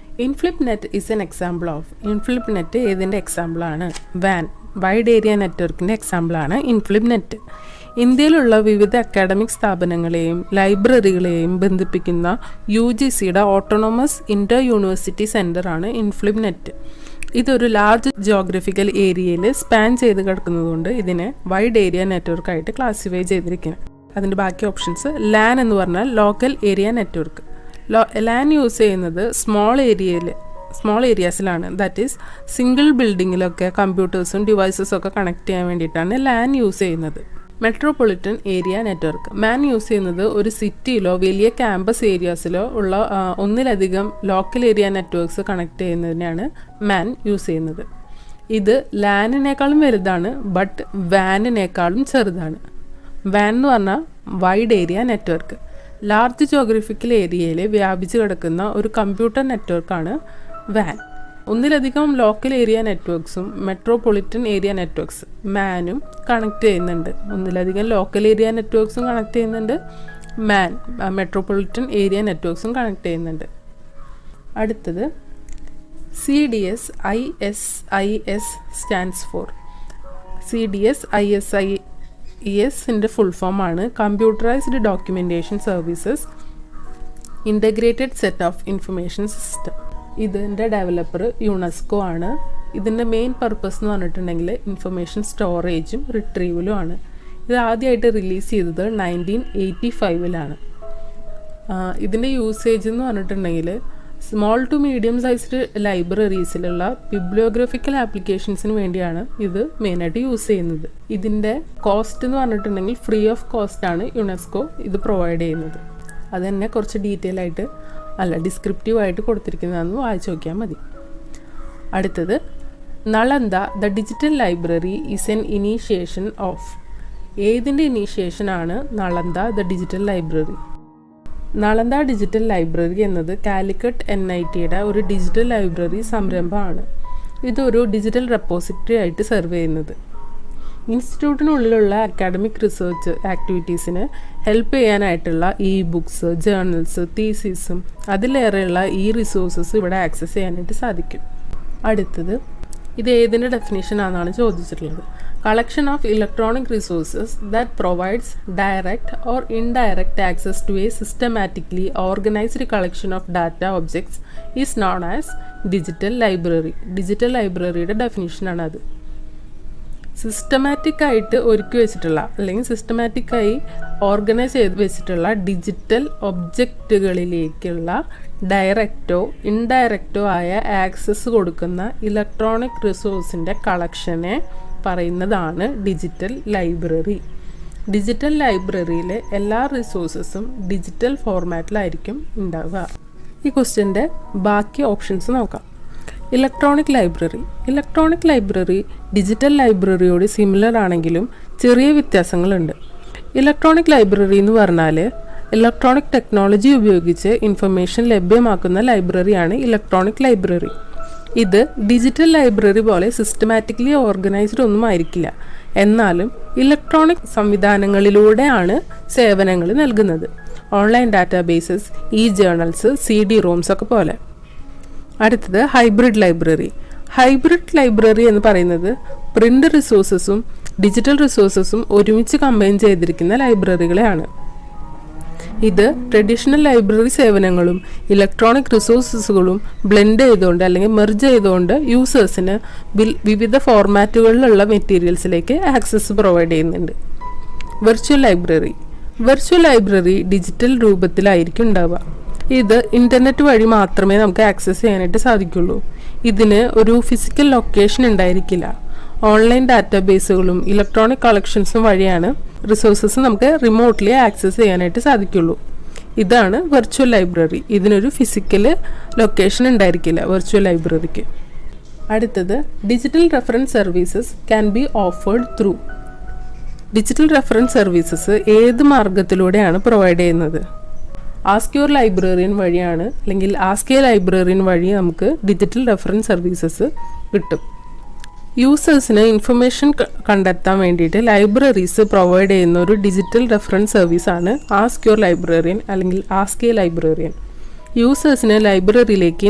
INFLIBNET is an example of. INFLIBNET ഏതിൻ്റെ എക്സാമ്പിളാണ്? വാൻ, വൈഡ് ഏരിയ നെറ്റ്വർക്കിൻ്റെ എക്സാമ്പിളാണ് ഇൻഫ്ലിപ്നെറ്റ്. ഇന്ത്യയിലുള്ള വിവിധ അക്കാഡമിക് സ്ഥാപനങ്ങളെയും ലൈബ്രറികളെയും ബന്ധിപ്പിക്കുന്ന UGCയുടെ ഓട്ടോണമസ് ഇൻ്റർ യൂണിവേഴ്സിറ്റി സെൻ്ററാണ് ഇൻഫ്ലിപ്നെറ്റ്. ഇതൊരു ലാർജ് ജോഗ്രഫിക്കൽ ഏരിയയിൽ സ്പാൻ ചെയ്ത് കിടക്കുന്നതുകൊണ്ട് ഇതിനെ വൈഡ് ഏരിയ നെറ്റ്വർക്കായിട്ട് ക്ലാസിഫൈ ചെയ്തിരിക്കുന്നത്. അതിൻ്റെ ബാക്കി ഓപ്ഷൻസ്, ലാൻ എന്ന് പറഞ്ഞാൽ local area network. LAN use ചെയ്യുന്നത് സ്മോൾ ഏരിയാസിലാണ്. ദാറ്റ് ഈസ് സിംഗിൾ ബിൽഡിങ്ങിലൊക്കെ കമ്പ്യൂട്ടേഴ്സും ഡിവൈസസും ഒക്കെ കണക്ട് ചെയ്യാൻ വേണ്ടിയിട്ടാണ് ലാൻ യൂസ് ചെയ്യുന്നത്. Metropolitan area network, MAN use ചെയ്യുന്നത് ഒരു സിറ്റിയിലോ വലിയ ക്യാമ്പസ് ഏരിയാസിലോ ഉള്ള ഒന്നിലധികം ലോക്കൽ ഏരിയ നെറ്റ്വർക്ക്സ് കണക്ട് ചെയ്യുന്നതിനാണ് മാൻ യൂസ് ചെയ്യുന്നത്. ഇത് ലാനിനേക്കാളും വലുതാണ്, ബട്ട് വാനിനേക്കാളും ചെറുതാണ്. വാൻ എന്ന് പറഞ്ഞാൽ wide area network. Large geographical ഏരിയയിൽ വ്യാപിച്ചു കിടക്കുന്ന ഒരു കമ്പ്യൂട്ടർ നെറ്റ്വർക്കാണ് വാൻ. ഒന്നിലധികം ലോക്കൽ ഏരിയ നെറ്റ്വർക്ക്സും മെട്രോപൊളിറ്റൻ ഏരിയ നെറ്റ്വർക്ക്സ് മാനും കണക്ട് ചെയ്യുന്നുണ്ട്. ഒന്നിലധികം ലോക്കൽ ഏരിയ നെറ്റ്വർക്ക്സും കണക്ട് ചെയ്യുന്നുണ്ട്, മെട്രോപൊളിറ്റൻ ഏരിയ നെറ്റ്വർക്ക്സും കണക്ട് ചെയ്യുന്നുണ്ട്. അടുത്തത് CDS ISIS stands for. CDS ISISൻ്റെ ഫുൾ ഫോമാണ് computerised documentation services integrated set of information system. ഇതിൻ്റെ ഡെവലപ്പർ യുനെസ്കോ ആണ്. ഇതിൻ്റെ മെയിൻ പർപ്പസ് എന്ന് പറഞ്ഞിട്ടുണ്ടെങ്കിൽ ഇൻഫർമേഷൻ സ്റ്റോറേജും റിട്രീവലും ആണ്. ഇത് ആദ്യമായിട്ട് റിലീസ് ചെയ്തത് 1985 ഇതിൻ്റെ യൂസേജ് എന്ന് പറഞ്ഞിട്ടുണ്ടെങ്കിൽ സ്മോൾ ടു മീഡിയം സൈസ്ഡ് ലൈബ്രറീസിലുള്ള ബിബ്ലിയോഗ്രഫിക്കൽ ആപ്ലിക്കേഷൻസിന് വേണ്ടിയാണ് ഇത് മെയിനായിട്ട് യൂസ് ചെയ്യുന്നത്. ഇതിൻ്റെ കോസ്റ്റ് എന്ന് പറഞ്ഞിട്ടുണ്ടെങ്കിൽ ഫ്രീ ഓഫ് കോസ്റ്റ് ആണ് യുനെസ്കോ ഇത് പ്രൊവൈഡ് ചെയ്യുന്നത്. അത് തന്നെ കുറച്ച് ഡീറ്റെയിൽ ആയിട്ട് ഡിസ്ക്രിപ്റ്റീവായിട്ട് കൊടുത്തിരിക്കുന്നതെന്ന് വായിച്ചു നോക്കിയാൽ മതി. അടുത്തത്, Nalanda the digital library is an initiation of. ഏതിൻ്റെ ഇനീഷ്യേഷനാണ് Nalanda the digital library? Nalanda digital library എന്നത് കാലിക്കറ്റ് NITയുടെ ഒരു ഡിജിറ്റൽ ലൈബ്രറി സംരംഭമാണ്. ഇതൊരു ഡിജിറ്റൽ റെപ്പോസിറ്ററി ആയിട്ട് സെർവ് ചെയ്യുന്നത്. ഇൻസ്റ്റിറ്റ്യൂട്ടിനുള്ളിലുള്ള അക്കാഡമിക് റിസർച്ച് ആക്ടിവിറ്റീസിന് ഹെൽപ്പ് ചെയ്യാനായിട്ടുള്ള ബുക്സ്, ജേർണൽസ്, തീസിസും അതിലേറെയുള്ള റിസോഴ്സസ് ഇവിടെ ആക്സസ് ചെയ്യാനായിട്ട് സാധിക്കും. അടുത്തത്, ഇത് ഏതിൻ്റെ ഡെഫിനേഷനാണെന്നാണ് ചോദിച്ചിട്ടുള്ളത്. Collection of electronic resources that provides direct or indirect access to a systematically organised collection of data objects is known as digital library. Digital ലൈബ്രറിയുടെ ഡെഫിനേഷനാണ് അത്. സിസ്റ്റമാറ്റിക് ആയിട്ട് ഒരുക്കി വെച്ചിട്ടുള്ള അല്ലെങ്കിൽ സിസ്റ്റമാറ്റിക്കായി ഓർഗനൈസ് ചെയ്ത് വെച്ചിട്ടുള്ള ഡിജിറ്റൽ ഒബ്ജക്റ്റുകളിലേക്കുള്ള ഡയറക്റ്റോ ഇൻഡയറക്റ്റോ ആയ ആക്സസ് കൊടുക്കുന്ന ഇലക്ട്രോണിക് റിസോഴ്സിൻ്റെ കളക്ഷനെ പറയുന്നതാണ് ഡിജിറ്റൽ ലൈബ്രറി. ഡിജിറ്റൽ ലൈബ്രറിയിലെ എല്ലാ റിസോഴ്സസും ഡിജിറ്റൽ ഫോർമാറ്റിലായിരിക്കും ഉണ്ടാവുക. ഈ ക്വസ്റ്റ്യൻ്റെ ബാക്കി ഓപ്ഷൻസ് നോക്കാം. ഇലക്ട്രോണിക് ലൈബ്രറി ഡിജിറ്റൽ ലൈബ്രറിയോട് സിമിലർ ആണെങ്കിലും ചെറിയ വ്യത്യാസങ്ങളുണ്ട്. ഇലക്ട്രോണിക് ലൈബ്രറി എന്ന് പറഞ്ഞാൽ ഇലക്ട്രോണിക് ടെക്നോളജി ഉപയോഗിച്ച് ഇൻഫർമേഷൻ ലഭ്യമാക്കുന്ന ലൈബ്രറിയാണ് ഇലക്ട്രോണിക് ലൈബ്രറി. ഇത് ഡിജിറ്റൽ ലൈബ്രറി പോലെ സിസ്റ്റമാറ്റിക്കലി ഓർഗനൈസ്ഡ് ഒന്നും ആയിരിക്കില്ല. എന്നാലും ഇലക്ട്രോണിക് സംവിധാനങ്ങളിലൂടെയാണ് സേവനങ്ങൾ നൽകുന്നത്. ഓൺലൈൻ ഡാറ്റാബേസസ്, ജേർണൽസ്, CD-ROMs ഒക്കെ പോലെ. അടുത്തത് ഹൈബ്രിഡ് ലൈബ്രറി എന്ന് പറയുന്നത് പ്രിൻ്റ് റിസോഴ്സസും ഡിജിറ്റൽ റിസോഴ്സസും ഒരുമിച്ച് കമ്പൈൻ ചെയ്തിരിക്കുന്ന ലൈബ്രറികളെയാണ്. ഇത് ട്രഡീഷണൽ ലൈബ്രറി സേവനങ്ങളും ഇലക്ട്രോണിക് റിസോഴ്സസുകളും ബ്ലെൻഡ് ചെയ്തുകൊണ്ട് അല്ലെങ്കിൽ മെർജ് ചെയ്തുകൊണ്ട് യൂസേഴ്സിന് വിവിധ ഫോർമാറ്റുകളിലുള്ള മെറ്റീരിയൽസിലേക്ക് ആക്സസ് പ്രൊവൈഡ് ചെയ്യുന്നുണ്ട്. വെർച്വൽ ലൈബ്രറി ഡിജിറ്റൽ രൂപത്തിലായിരിക്കും ഉണ്ടാവുക. ഇത് ഇൻ്റർനെറ്റ് വഴി മാത്രമേ നമുക്ക് ആക്സസ് ചെയ്യാനായിട്ട് സാധിക്കുള്ളൂ. ഇതിന് ഒരു ഫിസിക്കൽ ലൊക്കേഷൻ ഉണ്ടായിരിക്കില്ല. ഓൺലൈൻ ഡാറ്റാബേസുകളും ഇലക്ട്രോണിക് കളക്ഷൻസും വഴിയാണ് റിസോഴ്സസ് നമുക്ക് റിമോട്ട്ലി ആക്സസ് ചെയ്യാനായിട്ട് സാധിക്കുള്ളൂ. ഇതാണ് വെർച്വൽ ലൈബ്രറി. ഇതിനൊരു ഫിസിക്കൽ ലൊക്കേഷൻ ഉണ്ടായിരിക്കില്ല വെർച്വൽ ലൈബ്രറിക്ക്. അടുത്തത്, digital reference services can be offered through. Digital reference services ഏത് മാർഗത്തിലൂടെയാണ് പ്രൊവൈഡ് ചെയ്യുന്നത്? ആസ്ക് യുവർ ലൈബ്രറിയൻ വഴിയാണ്, അല്ലെങ്കിൽ ആസ്ക് എ ലൈബ്രറിയൻ വഴി നമുക്ക് ഡിജിറ്റൽ റെഫറൻസ് സർവീസസ് കിട്ടും. യൂസേഴ്സിന് ഇൻഫർമേഷൻ കണ്ടെത്താൻ വേണ്ടിയിട്ട് ലൈബ്രറീസ് പ്രൊവൈഡ് ചെയ്യുന്ന ഒരു ഡിജിറ്റൽ റെഫറൻസ് സർവീസാണ് ആസ്ക് യുവർ ലൈബ്രറിയൻ അല്ലെങ്കിൽ ആസ്ക് എ ലൈബ്രറിയൻ. യൂസേഴ്സിന് ലൈബ്രറിയിലേക്ക്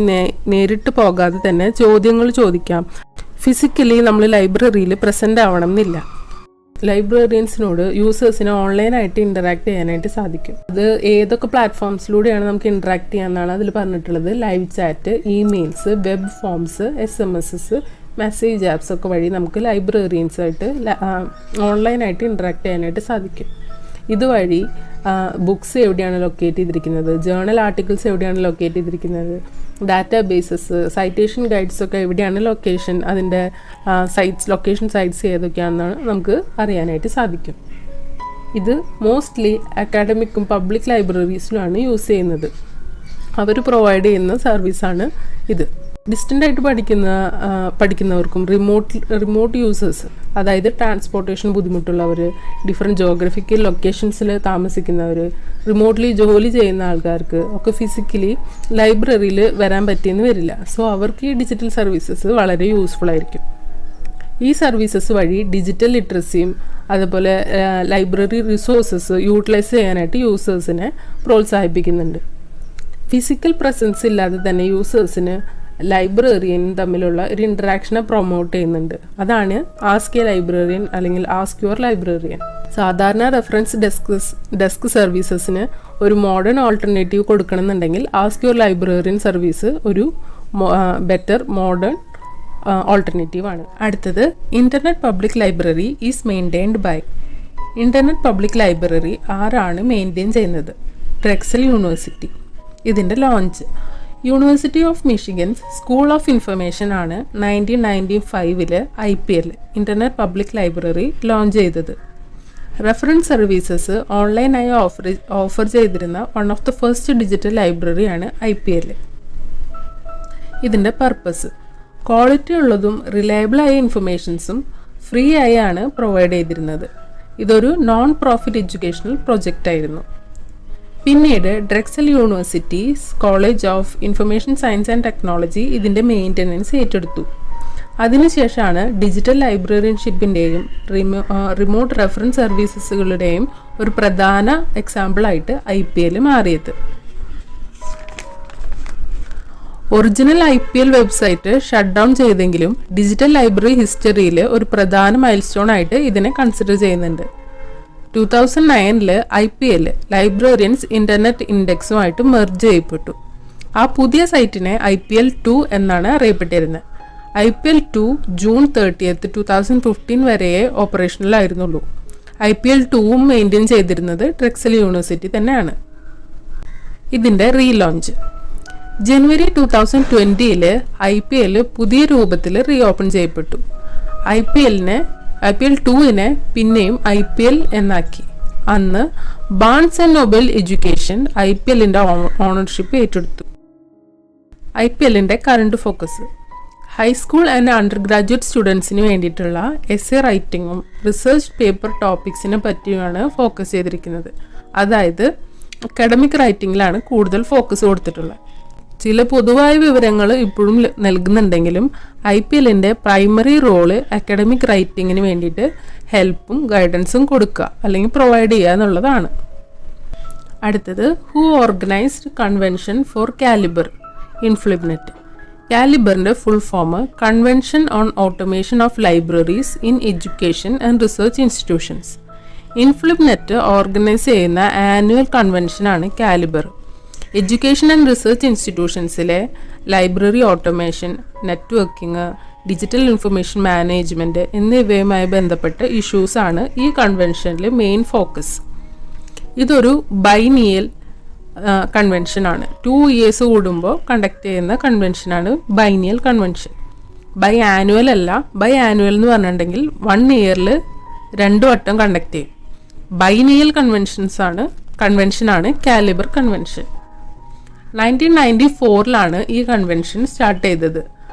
നേരിട്ട് പോകാതെ തന്നെ ചോദ്യങ്ങൾ ചോദിക്കാം. ഫിസിക്കലി നമ്മൾ ലൈബ്രറിയിൽ പ്രസൻ്റ് ആവണം എന്നില്ല. ലൈബ്രറിയൻസിനോട് യൂസേഴ്സിന് ഓൺലൈനായിട്ട് ഇൻറ്ററാക്ട് ചെയ്യാനായിട്ട് സാധിക്കും. അത് ഏതൊക്കെ പ്ലാറ്റ്ഫോംസിലൂടെയാണ് നമുക്ക് ഇൻറ്ററാക്ട് ചെയ്യാമെന്നാണ് അതിൽ പറഞ്ഞിട്ടുള്ളത്. Live chat, emails, web forms, SMS, message apps ഒക്കെ വഴി നമുക്ക് ലൈബ്രറിയൻസായിട്ട് ഓൺലൈനായിട്ട് ഇൻറ്ററാക്ട് ചെയ്യാനായിട്ട് സാധിക്കും. ഇതുവഴി ബുക്സ് എവിടെയാണ് ലൊക്കേറ്റ് ചെയ്തിരിക്കുന്നത്, ജേർണൽ ആർട്ടിക്കിൾസ് എവിടെയാണ് ലൊക്കേറ്റ് ചെയ്തിരിക്കുന്നത്, ഡാറ്റാബേസസ്, സൈറ്റേഷൻ ഗൈഡ്സ് ഒക്കെ എവിടെയാണ് ലൊക്കേഷൻ, അതിൻ്റെ ലൊക്കേഷൻ സൈറ്റ്സ് ഏതൊക്കെയാണെന്നാണ് നമുക്ക് അറിയാനായിട്ട് സാധിക്കും. ഇത് മോസ്റ്റ്ലി അക്കാഡമിക്കും പബ്ലിക് ലൈബ്രറീസിലുമാണ് യൂസ് ചെയ്യുന്നത്. അവർ പ്രൊവൈഡ് ചെയ്യുന്ന സർവീസാണ് ഇത്. ഡിസ്റ്റൻ്റായിട്ട് പഠിക്കുന്നവർക്കും റിമോട്ട് യൂസേഴ്സ്, അതായത് ട്രാൻസ്പോർട്ടേഷൻ ബുദ്ധിമുട്ടുള്ളവർ, ഡിഫറെൻറ്റ് ജോഗ്രഫിക്കൽ ലൊക്കേഷൻസിൽ താമസിക്കുന്നവർ, റിമോട്ട്ലി ജോലി ചെയ്യുന്ന ആൾക്കാർക്ക് ഒക്കെ ഫിസിക്കലി ലൈബ്രറിയിൽ വരാൻ പറ്റിയെന്ന് വരില്ല. സോ അവർക്ക് ഈ ഡിജിറ്റൽ സർവീസസ് വളരെ യൂസ്ഫുൾ ആയിരിക്കും. ഈ സർവീസസ് വഴി ഡിജിറ്റൽ ലിറ്ററസിയും അതുപോലെ ലൈബ്രറി റിസോഴ്സസ് യൂട്ടിലൈസ് ചെയ്യാനായിട്ട് യൂസേഴ്സിനെ പ്രോത്സാഹിപ്പിക്കുന്നുണ്ട്. ഫിസിക്കൽ പ്രസൻസ് ഇല്ലാതെ തന്നെ യൂസേഴ്സിന് ലൈബ്രറിയനും തമ്മിലുള്ള ഒരു ഇൻറ്ററാക്ഷനെ പ്രൊമോട്ട് ചെയ്യുന്നുണ്ട്. അതാണ് ആസ്ക് എ ലൈബ്രറിയൻ അല്ലെങ്കിൽ ആസ്ക് യുവർ ലൈബ്രറിയൻ. സാധാരണ റെഫറൻസ് ഡെസ്ക് സർവീസസിന് ഒരു മോഡേൺ ഓൾട്ടർനേറ്റീവ് കൊടുക്കണമെന്നുണ്ടെങ്കിൽ ആസ്ക് യുവർ ലൈബ്രറിയൻ സർവീസ് ഒരു ബെറ്റർ മോഡേൺ ഓൾട്ടർനേറ്റീവ് ആണ്. അടുത്തത് internet public library is maintained by. Internet public library ആരാണ് മെയിൻറ്റെയിൻ ചെയ്യുന്നത്? Drexel University. ഇതിൻ്റെ launch University of Michigan's school of information ആണ് 1995 IPL internet public library launch ചെയ്തത്. Reference services ഓൺലൈനായി offer ചെയ്തിരുന്ന one of the first digital ലൈബ്രറിയാണ് IPL. ഇതിൻ്റെ purpose quality ഉള്ളതും റിലയബിളായ ഇൻഫർമേഷൻസും free ആയാണ് പ്രൊവൈഡ് ചെയ്തിരുന്നത്. ഇതൊരു നോൺ പ്രോഫിറ്റ് എഡ്യൂക്കേഷണൽ പ്രൊജക്റ്റ് ആയിരുന്നു. പിന്നീട് Drexel universities college of information science and technology ഇതിൻ്റെ മെയിൻ്റനൻസ് ഏറ്റെടുത്തു. അതിനുശേഷമാണ് ഡിജിറ്റൽ ലൈബ്രറിയൻഷിപ്പിൻ്റെയും റിമോട്ട് റെഫറൻസ് സർവീസസുകളുടെയും ഒരു പ്രധാന എക്സാമ്പിളായിട്ട് IPL മാറിയത്. Original IPL website shut down ചെയ്തെങ്കിലും ഡിജിറ്റൽ ലൈബ്രറി ഹിസ്റ്ററിയിൽ ഒരു പ്രധാന മൈൽ സ്റ്റോൺ ആയിട്ട് ഇതിനെ കൺസിഡർ ചെയ്യുന്നുണ്ട്. 2009 IPL ലൈബ്രറിയൻസ് ഇൻ്റർനെറ്റ് ഇൻഡെക്സുമായിട്ട് മെർജ് ചെയ്യപ്പെട്ടു. ആ പുതിയ സൈറ്റിനെ IPL 2 എന്നാണ് അറിയപ്പെട്ടിരുന്നത്. IPL 2 June 30, 2015 വരെയേ ഓപ്പറേഷനിലായിരുന്നുള്ളൂ. IPL 2 മെയിൻറ്റെയിൻ ചെയ്തിരുന്നത് ഡ്രെക്സൽ യൂണിവേഴ്സിറ്റി തന്നെയാണ്. ഇതിൻ്റെ റീലോഞ്ച് ജനുവരി 2020 IPL പുതിയ രൂപത്തിൽ റീഓപ്പൺ ചെയ്യപ്പെട്ടു. IPL 2 പിന്നെയും IPL എന്നാക്കി. അന്ന് ബാൺസ് ആൻഡ് നോബൽ എഡ്യൂക്കേഷൻ IPLൻ്റെ ഓണർഷിപ്പ് ഏറ്റെടുത്തു. IPLൻ്റെ current focus high school and undergraduate സ്റ്റുഡൻസിന് വേണ്ടിയിട്ടുള്ള എസ്സേ റൈറ്റിങ്ങും റിസർച്ച് പേപ്പർ ടോപ്പിക്സിനെ പറ്റിയാണ് ഫോക്കസ് ചെയ്തിരിക്കുന്നത്. അതായത് അക്കാഡമിക് റൈറ്റിങ്ങിലാണ് കൂടുതൽ ഫോക്കസ് കൊടുത്തിട്ടുള്ളത്. ചില പൊതുവായ വിവരങ്ങൾ ഇപ്പോഴും നൽകുന്നുണ്ടെങ്കിലും IPLൻ്റെ പ്രൈമറി റോള് അക്കാഡമിക് റൈറ്റിങ്ങിന് വേണ്ടിയിട്ട് ഹെൽപ്പും ഗൈഡൻസും കൊടുക്കുക അല്ലെങ്കിൽ പ്രൊവൈഡ് ചെയ്യുക എന്നുള്ളതാണ്. അടുത്തത് who organized convention for CALIBER INFLIBNET. കാലിബറിൻ്റെ full form convention on automation of libraries in education and research institutions. INFLIBNET organize ചെയ്യുന്ന ആനുവൽ കൺവെൻഷനാണ് കാലിബർ. എഡ്യൂക്കേഷൻ ആൻഡ് റിസർച്ച് ഇൻസ്റ്റിറ്റ്യൂഷൻസിലെ library automation, networking, digital information management എന്നിവയുമായി ബന്ധപ്പെട്ട ഇഷ്യൂസാണ് ഈ കൺവെൻഷനിൽ main focus. ഇതൊരു ബൈനിയൽ കൺവെൻഷനാണ്. 2 years കൂടുമ്പോൾ കണ്ടക്ട് ചെയ്യുന്ന കൺവെൻഷനാണ് ബൈനിയൽ കൺവെൻഷൻ. ബൈ ആനുവൽ അല്ല. ബൈ ആനുവൽ എന്ന് പറഞ്ഞിട്ടുണ്ടെങ്കിൽ 1 year 2 വട്ടം കണ്ടക്ട് ചെയ്യും. Biennial കൺവെൻഷനാണ് calibre convention. 1994 ഈ കൺവെൻഷൻ സ്റ്റാർട്ട് ചെയ്തത്.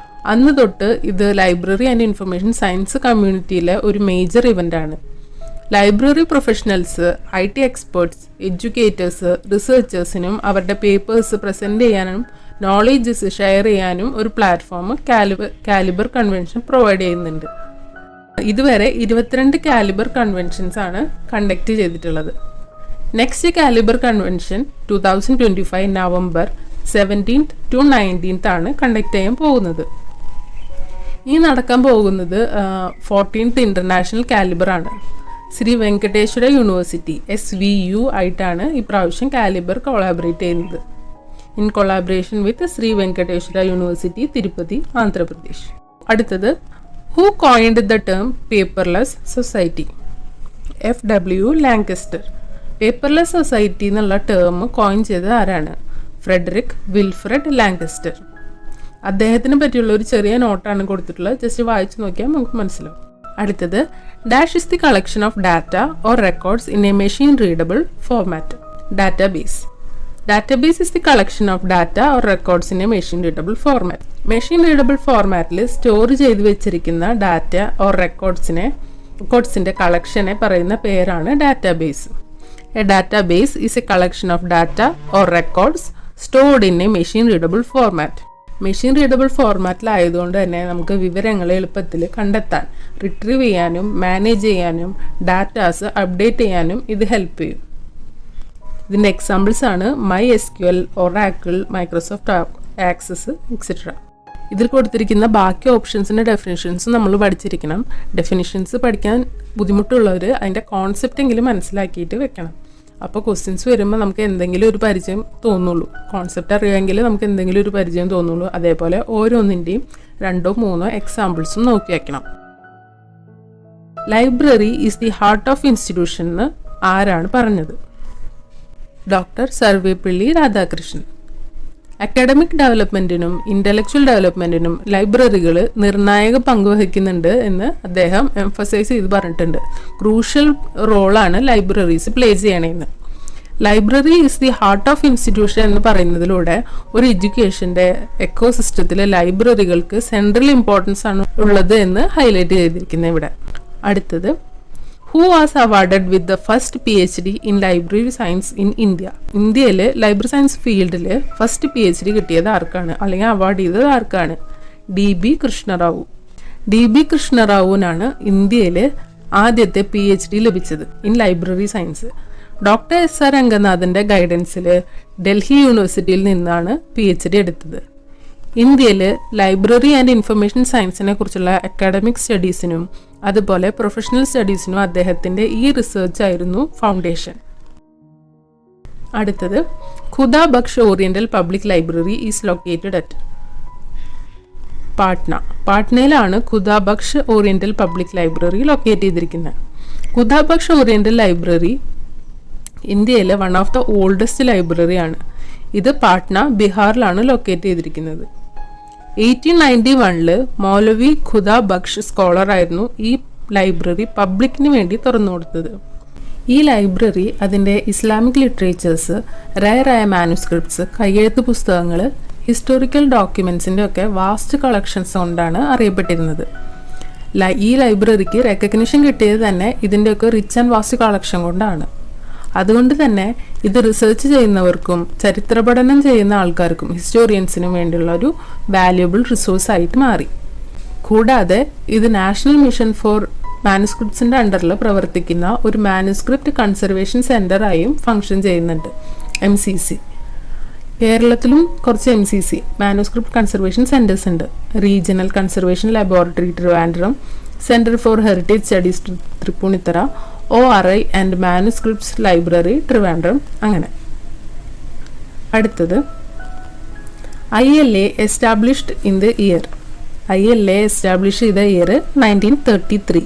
അന്ന് തൊട്ട് ഇത് ലൈബ്രറി ആൻഡ് ഇൻഫർമേഷൻ സയൻസ് കമ്മ്യൂണിറ്റിയിലെ ഒരു മേജർ ഇവൻ്റാണ്. Library professionals, IT experts, educators, റിസർച്ചേഴ്സിനും അവരുടെ പേപ്പേഴ്സ് പ്രസൻറ്റ് ചെയ്യാനും നോളേജസ് ഷെയർ ചെയ്യാനും ഒരു പ്ലാറ്റ്ഫോം കാലിബർ കൺവെൻഷൻ പ്രൊവൈഡ് ചെയ്യുന്നുണ്ട്. ഇതുവരെ 22 കാലിബർ കൺവെൻഷൻസ് ആണ് കണ്ടക്ട് ചെയ്തിട്ടുള്ളത്. Next CALIBER convention 2025 November 17th to 19th ആണ് കണ്ടക്ട് ചെയ്യാൻ പോകുന്നത്. ഈ നടക്കാൻ പോകുന്നത് 14th ഇന്റർനാഷണൽ കാലിബർ ആണ്. ശ്രീ വെങ്കടേശ്വര യൂണിവേഴ്സിറ്റി SVU ആയിട്ടാണ് ഈ പ്രാവശ്യം കാലിബർ കൊളാബറേറ്റ് ചെയ്യുന്നത്. In collaboration with Sri Venkateswara university, Tirupati, Andhra Pradesh. അടുത്തത്, who coined the term paperless society? FW Lancaster. Paperless society എന്നുള്ള ടേം കോയിൻ ചെയ്തത് ആരാണ്? Frederick Wilfrid Lancaster. അദ്ദേഹത്തിനെ പറ്റിയുള്ള ഒരു ചെറിയ നോട്ടാണ് കൊടുത്തിട്ടുള്ളത്. ജസ്റ്റ് വായിച്ചു നോക്കിയാൽ നമുക്ക് മനസ്സിലാവും. അടുത്തത്, dash is the collection of data or records in a machine readable format? Database. Database is the collection of data or records in a machine readable format. Machine readable ഫോർമാറ്റിൽ സ്റ്റോർ ചെയ്ത് വെച്ചിരിക്കുന്ന data or റെക്കോർഡ്സിന്റെ കളക്ഷനെ പറയുന്ന പേരാണ് database. A database is a collection of data or records stored in a machine readable format. Machine readable ഫോർമാറ്റിലായതുകൊണ്ട് തന്നെ നമുക്ക് വിവരങ്ങൾ എളുപ്പത്തിൽ കണ്ടെത്താൻ, റിട്രീവ് ചെയ്യാനും മാനേജ് ചെയ്യാനും ഡാറ്റാസ് അപ്ഡേറ്റ് ചെയ്യാനും ഇത് ഹെൽപ്പ് ചെയ്യും. ഇതിൻ്റെ എക്സാമ്പിൾസ് ആണ് MySQL, Oracle, Microsoft access etcetera. ഇതിൽ കൊടുത്തിരിക്കുന്ന ബാക്കി ഓപ്ഷൻസിൻ്റെ ഡെഫിനിഷൻസ് നമ്മൾ പഠിച്ചിരിക്കണം. ഡെഫിനിഷൻസ് പഠിക്കാൻ ബുദ്ധിമുട്ടുള്ളവർ അതിൻ്റെ കോൺസെപ്റ്റ് എങ്കിലും മനസ്സിലാക്കിയിട്ട് വെക്കണം. അപ്പോൾ ക്വസ്റ്റ്യൻസ് വരുമ്പോൾ നമുക്ക് എന്തെങ്കിലും ഒരു പരിചയം തോന്നുള്ളൂ. കോൺസെപ്റ്റ് അറിയാമെങ്കിൽ നമുക്ക് എന്തെങ്കിലും ഒരു പരിചയം തോന്നുള്ളൂ. അതേപോലെ ഓരോന്നിൻ്റെയും 2 or 3 എക്സാമ്പിൾസും നോക്കി വയ്ക്കണം. Library is the heart of institution എന്ന് ആരാണ് പറഞ്ഞത്? ഡോക്ടർ സർവേപ്പള്ളി രാധാകൃഷ്ണൻ. അക്കാഡമിക് ഡെവലപ്മെൻറ്റിനും ഇൻ്റലക്ച്വൽ ഡെവലപ്മെൻറ്റിനും ലൈബ്രറികൾ നിർണായക പങ്ക് വഹിക്കുന്നുണ്ട് എന്ന് അദ്ദേഹം എംഫസൈസ് ചെയ്ത് പറഞ്ഞിട്ടുണ്ട്. ക്രൂഷ്യൽ റോളാണ് ലൈബ്രറീസ് പ്ലേ ചെയ്യണമെന്ന്. Library is the heart of institution എന്ന് പറയുന്നതിലൂടെ ഒരു എഡ്യൂക്കേഷൻ്റെ എക്കോസിസ്റ്റത്തിൽ ലൈബ്രറികൾക്ക് സെൻട്രൽ ഇമ്പോർട്ടൻസ് ആണ് ഉള്ളത് എന്ന് ഹൈലൈറ്റ് ചെയ്തിരിക്കുന്നത് ഇവിടെ. അടുത്തത്, who was awarded with the first PhD in library science in India? ഇന്ത്യയിൽ ലൈബ്രറി സയൻസ് ഫീൽഡിൽ ഫസ്റ്റ് PhD കിട്ടിയത് ആർക്കാണ്, അല്ലെങ്കിൽ അവാർഡ് ചെയ്തത് ആർക്കാണ്? DB കൃഷ്ണറാവു. DB കൃഷ്ണറാവുവിനാണ് ഇന്ത്യയിൽ ആദ്യത്തെ PhD ലഭിച്ചത് in library science. Doctor SR രംഗനാഥൻ്റെ ഗൈഡൻസിൽ ഡൽഹി യൂണിവേഴ്സിറ്റിയിൽ നിന്നാണ് PhD എടുത്തത്. ഇന്ത്യയിൽ ലൈബ്രറി ആൻഡ് ഇൻഫർമേഷൻ സയൻസിനെ കുറിച്ചുള്ള അക്കാഡമിക് സ്റ്റഡീസിനും അതുപോലെ പ്രൊഫഷണൽ സ്റ്റഡീസിനും അദ്ദേഹത്തിൻ്റെ ഈ റിസർച്ച് ആയിരുന്നു ഫൗണ്ടേഷൻ. അടുത്തത്, Khuda Bakhsh oriental public library is located at? Patna. പാട്നയിലാണ് Khuda Bakhsh oriental public library locate ചെയ്തിരിക്കുന്നത്. ഖുദാ ബക്ഷ് ഓറിയന്റൽ ലൈബ്രറി ഇന്ത്യയിലെ വൺ ഓഫ് ദ ഓൾഡസ്റ്റ് ലൈബ്രറിയാണ്. ഇത് പാട്ന, ബീഹാറിലാണ് ലൊക്കേറ്റ് ചെയ്തിരിക്കുന്നത്. 1891 മൗലവി ഖുദാ ബക്ഷ് സ്കോളർ ആയിരുന്നു ഈ ലൈബ്രറി പബ്ലിക്കിന് വേണ്ടി തുറന്നു കൊടുത്തത്. ഈ ലൈബ്രറി അതിൻ്റെ ഇസ്ലാമിക് ലിറ്ററേച്ചേഴ്സ്, റയറായ മാനുസ്ക്രിപ്റ്റ്സ്, കയ്യെഴുത്ത് പുസ്തകങ്ങൾ, ഹിസ്റ്റോറിക്കൽ ഡോക്യുമെൻസിൻ്റെ ഒക്കെ വാസ്റ്റ് കളക്ഷൻസ് കൊണ്ടാണ് അറിയപ്പെട്ടിരുന്നത്. ഈ ലൈബ്രറിക്ക് റെക്കഗ്നിഷൻ കിട്ടിയത് തന്നെ ഇതിൻ്റെയൊക്കെ റിച്ച് ആൻഡ് വാസ്റ്റ് കളക്ഷൻ കൊണ്ടാണ്. അതുകൊണ്ട് തന്നെ ഇത് റിസർച്ച് ചെയ്യുന്നവർക്കും ചരിത്ര പഠനം ചെയ്യുന്ന ആൾക്കാർക്കും ഹിസ്റ്റോറിയൻസിനും വേണ്ടിയുള്ള ഒരു വാല്യുബിൾ റിസോഴ്സ് ആയിട്ട് മാറി. കൂടാതെ ഇത് നാഷണൽ മിഷൻ ഫോർ മാനുസ്ക്രിപ്റ്റ്സിൻ്റെ അണ്ടറിൽ പ്രവർത്തിക്കുന്ന ഒരു മാനുസ്ക്രിപ്റ്റ് കൺസർവേഷൻ സെൻ്ററായും ഫങ്ഷൻ ചെയ്യുന്നുണ്ട്, MCC. കേരളത്തിലും കുറച്ച് MCC മാനുസ്ക്രിപ്റ്റ് കൺസർവേഷൻ സെൻറ്റേഴ്സ് ഉണ്ട്. Regional conservation laboratory Trivandrum, centre for heritage studies Tripunithura, ORI and manuscripts library Trivandrum. അങ്ങനെ. അടുത്തത്, ILA established in the year? ILA establish ചെയ്ത year 1933.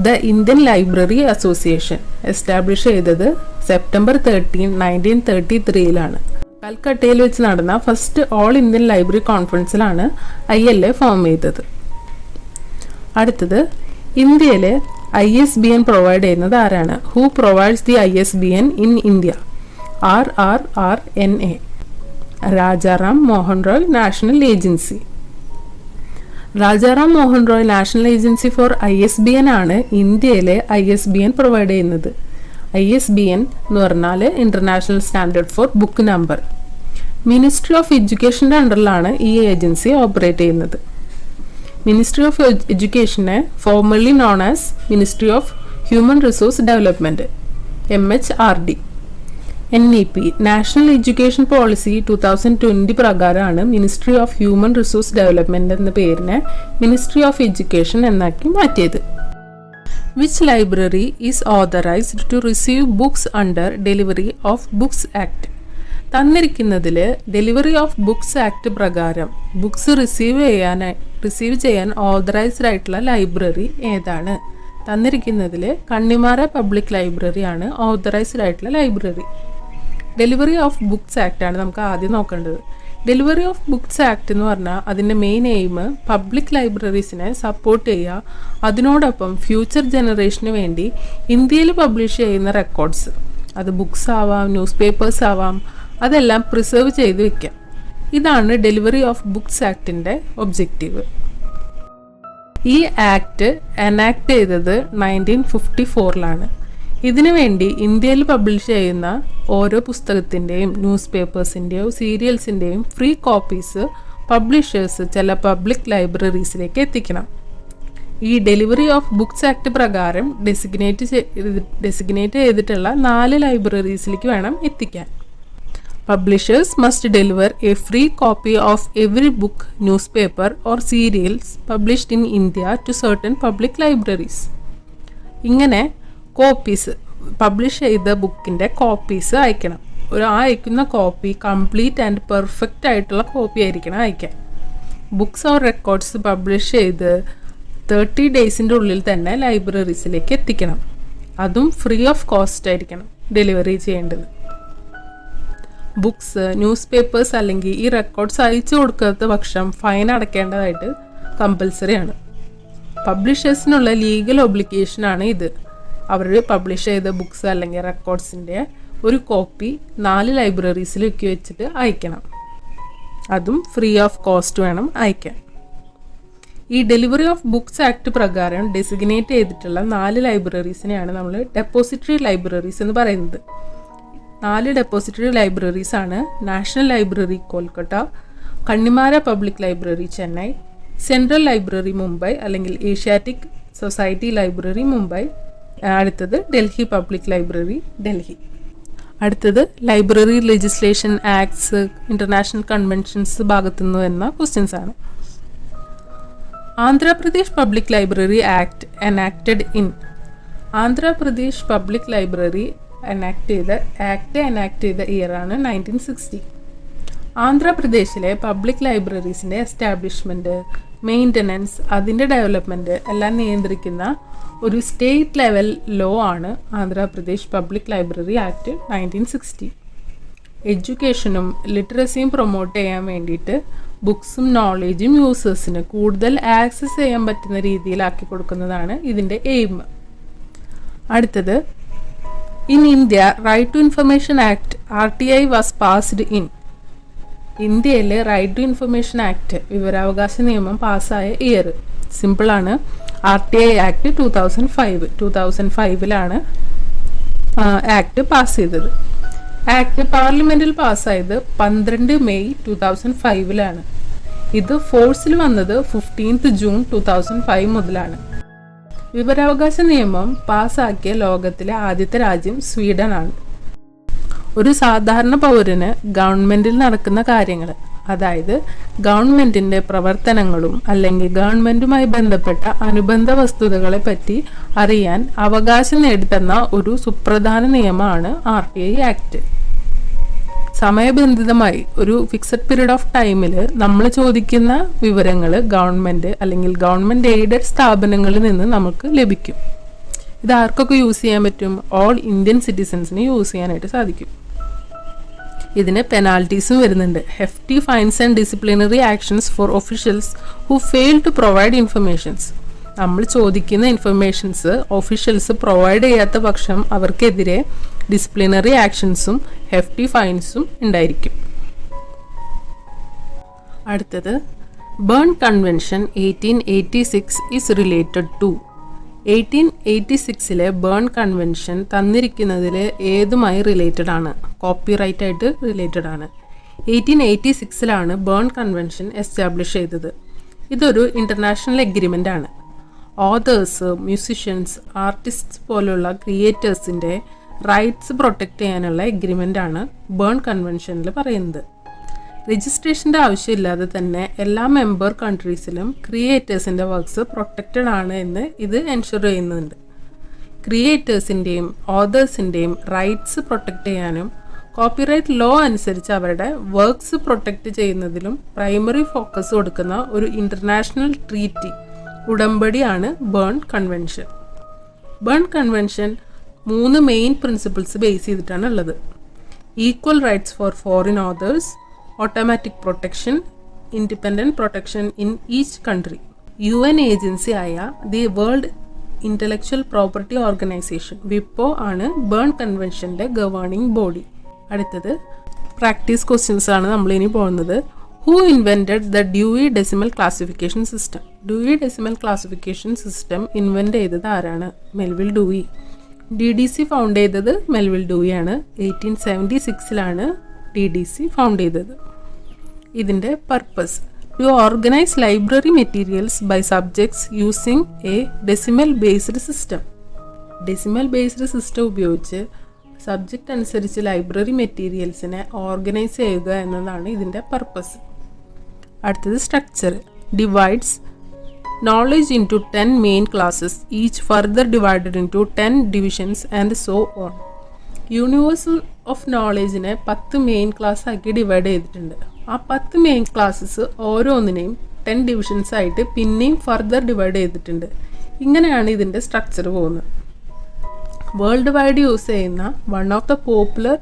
The Indian library association establish ചെയ്തത് September 13, 1933 കൽക്കട്ടയിൽ വെച്ച് നടന്ന ഫസ്റ്റ് ഓൾ ഇന്ത്യൻ ലൈബ്രറി കോൺഫറൻസിലാണ് ILA form ചെയ്തത്. അടുത്തത്, ഇന്ത്യയിലെ ISBN പ്രൊവൈഡ് ചെയ്യുന്നത് ആരാണ്? Who provides the ISBN in India? RRRNA, Rajaram Mohan Roy national agency. Rajaram Mohan Roy national agency for ISBN ആണ് ഇന്ത്യയിലെ ISBN പ്രൊവൈഡ് ചെയ്യുന്നത്. ISBN എന്ന് പറഞ്ഞാൽ international standard for book number. Ministry of എഡ്യൂക്കേഷൻ്റെ അണ്ടറിലാണ് ഈ ഏജൻസി ഓപ്പറേറ്റ് ചെയ്യുന്നത്. മിനിസ്ട്രി ഓഫ് എഡ്യൂക്കേഷനെ formally known as ministry of human resource development MHRD. NEP national education policy 2020 പ്രകാരമാണ് ministry of human resource development എന്ന പേരിനെ മിനിസ്ട്രി ഓഫ് എഡ്യൂക്കേഷൻ എന്നാക്കി മാറ്റിയത്. Which library is authorized to receive books under delivery of books act? തന്നിരിക്കുന്നതിൽ delivery of books act പ്രകാരം books receive ചെയ്യാൻ authorized ആയിട്ടുള്ള library ഏതാണ്? തന്നിരിക്കുന്നതിൽ കണ്ണിമാര പബ്ലിക് ലൈബ്രറിയാണ് ഓതറൈസ്ഡ് ആയിട്ടുള്ള library. Delivery of books act ആണ് നമുക്ക് ആദ്യം നോക്കേണ്ടത്. ഡെലിവറി ഓഫ് ബുക്സ് ആക്ട് എന്ന് പറഞ്ഞാൽ അതിൻ്റെ മെയിൻ എയിം പബ്ലിക് ലൈബ്രറീസിനെ സപ്പോർട്ട് ചെയ്യുക, അതിനോടൊപ്പം ഫ്യൂച്ചർ ജനറേഷന് വേണ്ടി ഇന്ത്യയിൽ പബ്ലിഷ് ചെയ്യുന്ന റെക്കോർഡ്സ്, അത് ബുക്സ് ആവാം, ന്യൂസ് പേപ്പേഴ്സ് ആവാം, അതെല്ലാം പ്രിസർവ് ചെയ്ത് വെക്കാം. ഇതാണ് ഡെലിവറി ഓഫ് ബുക്സ് ആക്ടിൻ്റെ ഒബ്ജക്റ്റീവ്. ഈ ആക്ട് എനാക്ട് ചെയ്തത് 1954 ഇതിനു വേണ്ടി ഇന്ത്യയിൽ പബ്ലിഷ് ചെയ്യുന്ന ഓരോ പുസ്തകത്തിൻ്റെയും ന്യൂസ് പേപ്പേഴ്സിൻ്റെയോ സീരിയൽസിൻ്റെയും ഫ്രീ കോപ്പീസ് പബ്ലിഷേഴ്സ് ചില പബ്ലിക് ലൈബ്രറീസിലേക്ക് എത്തിക്കണം. ഈ ഡെലിവറി ഓഫ് ബുക്സ് ആക്ട് പ്രകാരം ഡെസിഗ്നേറ്റ് ചെയ്തിട്ടുള്ള 4 ലൈബ്രറീസിലേക്ക് വേണം എത്തിക്കാൻ. Publishers must deliver a free copy of every book, newspaper or serials published in India to certain public libraries. ഇങ്ങനെ കോപ്പീസ് പബ്ലിഷ് ചെയ്ത ബുക്കിൻ്റെ കോപ്പീസ് അയക്കണം. അയക്കുന്ന കോപ്പി കംപ്ലീറ്റ് ആൻഡ് പെർഫെക്റ്റ് ആയിട്ടുള്ള കോപ്പി ആയിരിക്കണം അയക്കാൻ. ബുക്സ് ഓർ റെക്കോർഡ്സ് പബ്ലിഷ് ചെയ്ത് 30 ഡേയ്സിൻ്റെ ഉള്ളിൽ തന്നെ ലൈബ്രറീസിലേക്ക് എത്തിക്കണം. അതും ഫ്രീ ഓഫ് കോസ്റ്റ് ആയിരിക്കണം ഡെലിവറി ചെയ്യേണ്ടത്. ബുക്സ്, ന്യൂസ് പേപ്പേഴ്സ് അല്ലെങ്കിൽ ഈ റെക്കോർഡ്സ് അയച്ചു കൊടുക്കാത്ത പക്ഷം ഫൈൻ അടയ്ക്കേണ്ടതായിട്ട് കമ്പൽസറി ആണ്. പബ്ലിഷേഴ്സിനുള്ള ലീഗൽ ഒബ്ലിഗേഷനാണ് ഇത്. അവർ പബ്ലിഷ് ചെയ്ത ബുക്സ് അല്ലെങ്കിൽ റെക്കോർഡ്സിൻ്റെ ഒരു കോപ്പി 4 ലൈബ്രറീസിലേക്ക് വെച്ചിട്ട് അയക്കണം. അതും ഫ്രീ ഓഫ് കോസ്റ്റ് വേണം അയക്കാൻ. ഈ ഡെലിവറി ഓഫ് ബുക്സ് ആക്ട് പ്രകാരം ഡെസിഗ്നേറ്റ് ചെയ്തിട്ടുള്ള 4 ലൈബ്രറീസിനെയാണ് നമ്മൾ ഡെപ്പോസിറ്ററി ലൈബ്രറീസ് എന്ന് പറയുന്നത്. 4 ഡെപ്പോസിറ്ററി ലൈബ്രറീസ് ആണ് national library Kolkata, Connemara public library Chennai, central library Mumbai അല്ലെങ്കിൽ ഏഷ്യാറ്റിക് സൊസൈറ്റി ലൈബ്രറി മുംബൈ, അടുത്തത് ഡൽഹി പബ്ലിക് ലൈബ്രറി ഡൽഹി. അടുത്തത് library legislation, acts, international conventions ഭാഗത്തുനിന്ന് വരുന്ന ക്വസ്റ്റ്യൻസ് ആണ്. Andhra Pradesh public library act enacted in. Andhra Pradesh public library enact ചെയ്ത ഇയറാണ് 1960. ആന്ധ്രാപ്രദേശിലെ പബ്ലിക് ലൈബ്രറീസിൻ്റെ എസ്റ്റാബ്ലിഷ്മെൻറ്റ്, മെയിൻ്റനൻസ്, അതിൻ്റെ ഡെവലപ്മെൻറ്റ് എല്ലാം നിയന്ത്രിക്കുന്ന ഒരു സ്റ്റേറ്റ് ലെവൽ ലോ ആണ് ആന്ധ്രാപ്രദേശ് പബ്ലിക് ലൈബ്രറി ആക്ട് 1960. എഡ്യൂക്കേഷനും ലിറ്ററസിയും പ്രൊമോട്ട് ചെയ്യാൻ വേണ്ടിയിട്ട് ബുക്സും നോളേജും യൂസേഴ്സിന് കൂടുതൽ ആക്സസ് ചെയ്യാൻ പറ്റുന്ന രീതിയിലാക്കി കൊടുക്കുന്നതാണ് ഇതിൻ്റെ എയിം. അടുത്തത്, in India right to information act RTI was passed in. ഇന്ത്യയിൽ റൈറ്റ് ടു ഇൻഫർമേഷൻ ആക്ട് വിവരാവകാശ നിയമം പാസ്സായ ഇയർ സിമ്പിളാണ്. RTI ആക്ട് 2005 ആക്ട് പാസ് ചെയ്തത്. ആക്ട് പാർലമെൻറ്റിൽ പാസ്സായത് 12 മെയ് 2005. ഇത് ഫോഴ്സിൽ വന്നത് 15 ജൂൺ 2005 മുതലാണ്. വിവരാവകാശ നിയമം പാസ്സാക്കിയ ലോകത്തിലെ ആദ്യത്തെ രാജ്യം സ്വീഡൻ ആണ്. ഒരു സാധാരണ പൗരന് ഗവൺമെൻറ്റിൽ നടക്കുന്ന കാര്യങ്ങൾ, അതായത് ഗവൺമെൻറ്റിൻ്റെ പ്രവർത്തനങ്ങളും അല്ലെങ്കിൽ ഗവൺമെൻറ്റുമായി ബന്ധപ്പെട്ട അനുബന്ധ വസ്തുതകളെ പറ്റി അറിയാൻ അവകാശം നേടിത്തന്ന ഒരു സുപ്രധാന നിയമമാണ് RTI ആക്ട്. സമയബന്ധിതമായി ഒരു ഫിക്സഡ് പീരീഡ് ഓഫ് ടൈമിൽ നമ്മൾ ചോദിക്കുന്ന വിവരങ്ങൾ ഗവൺമെൻറ് അല്ലെങ്കിൽ ഗവൺമെൻറ് എയ്ഡഡ് സ്ഥാപനങ്ങളിൽ നിന്ന് നമുക്ക് ലഭിക്കും. ഇത് ആർക്കൊക്കെ യൂസ് ചെയ്യാൻ പറ്റും? ഓൾ ഇന്ത്യൻ സിറ്റിസൻസിന് യൂസ് ചെയ്യാനായിട്ട് സാധിക്കും. ഇതിന് പെനാൽറ്റീസും വരുന്നുണ്ട്. hefty fines and disciplinary actions for officials who fail to provide informations. നമ്മൾ ചോദിക്കുന്ന ഇൻഫർമേഷൻസ് ഒഫീഷ്യൽസ് പ്രൊവൈഡ് ചെയ്യാത്ത പക്ഷം അവർക്കെതിരെ ഡിസിപ്ലിനറി ആക്ഷൻസും hefty ഫൈൻസും ഉണ്ടായിരിക്കും. അടുത്തത്, Berne convention 1886 is related to. 1886 Berne convention തന്നിരിക്കുന്നതിൽ ഏതുമായി റിലേറ്റഡ് ആണ്? കോപ്പിറൈറ്റ് ആയിട്ട് റിലേറ്റഡ് ആണ്. 1886 ബേൺ കൺവെൻഷൻ എസ്റ്റാബ്ലിഷ് ചെയ്തത്. ഇതൊരു ഇൻ്റർനാഷണൽ എഗ്രിമെൻ്റ് ആണ്. ഓതേഴ്സ്, മ്യൂസിഷ്യൻസ്, ആർട്ടിസ്റ്റ്സ് പോലുള്ള ക്രിയേറ്റേഴ്സിൻ്റെ റൈറ്റ്സ് പ്രൊട്ടക്റ്റ് ചെയ്യാനുള്ള എഗ്രിമെൻ്റ് ആണ് ബേൺ കൺവെൻഷനിൽ പറയുന്നത്. രജിസ്ട്രേഷൻ്റെ ആവശ്യമില്ലാതെ തന്നെ എല്ലാ മെമ്പർ കൺട്രീസിലും ക്രിയേറ്റേഴ്സിൻ്റെ വർക്ക്സ് പ്രൊട്ടക്റ്റഡ് ആണ് എന്ന് ഇത് എൻഷുർ ചെയ്യുന്നുണ്ട്. ക്രിയേറ്റേഴ്സിൻ്റെയും ഓതേഴ്സിൻ്റെയും റൈറ്റ്സ് പ്രൊട്ടക്റ്റ് ചെയ്യാനും കോപ്പിറൈറ്റ് ലോ അനുസരിച്ച് അവരുടെ വർക്ക്സ് പ്രൊട്ടക്റ്റ് ചെയ്യുന്നതിലും പ്രൈമറി ഫോക്കസ് കൊടുക്കുന്ന ഒരു ഇൻ്റർനാഷണൽ ട്രീറ്റി ഉടമ്പടിയാണ് Berne convention. Berne convention 3 main principles base ചെയ്തിട്ടാണ് ഉള്ളത്. Equal rights for foreign authors, automatic protection, independent protection in each country. UN agency ആയ the world intellectual property organization വിപ്പോ ആണ് Berne കൺവെൻഷൻ്റെ governing body. അടുത്തത് practice questions ആണ് നമ്മളിനി പോകുന്നത്. Who invented the Dewey decimal classification system? Dewey decimal classification system invent ചെയ്തത് ആരാണ്? Melville Dewey. DDC ഫൗണ്ട് ചെയ്തത് മെൽവിൽ ഡൂയി ആണ്. 1876 DDC ഫൗണ്ട് ചെയ്തത്. ഇതിൻ്റെ purpose to organise library materials by subjects using a decimal based system. Decimal based system ഉപയോഗിച്ച് subject അനുസരിച്ച് library മെറ്റീരിയൽസിനെ organise ചെയ്യുക എന്നതാണ് ഇതിൻ്റെ പർപ്പസ്. അടുത്തത് structure. Divides knowledge into 10 main classes, each further divided into 10 divisions and so on. Universe of നോളേജിനെ 10 main class ആക്കി divide ചെയ്തിട്ടുണ്ട്. ആ 10 മെയിൻ ക്ലാസ്സസ് ഓരോന്നിനെയും 10 ഡിവിഷൻസ് ആയിട്ട് പിന്നെയും ഫർദർ ഡിവൈഡ് ചെയ്തിട്ടുണ്ട്. ഇങ്ങനെയാണ് ഇതിൻ്റെ സ്ട്രക്ചർ പോകുന്നത്. വേൾഡ് വൈഡ് യൂസ് ചെയ്യുന്ന one of the popular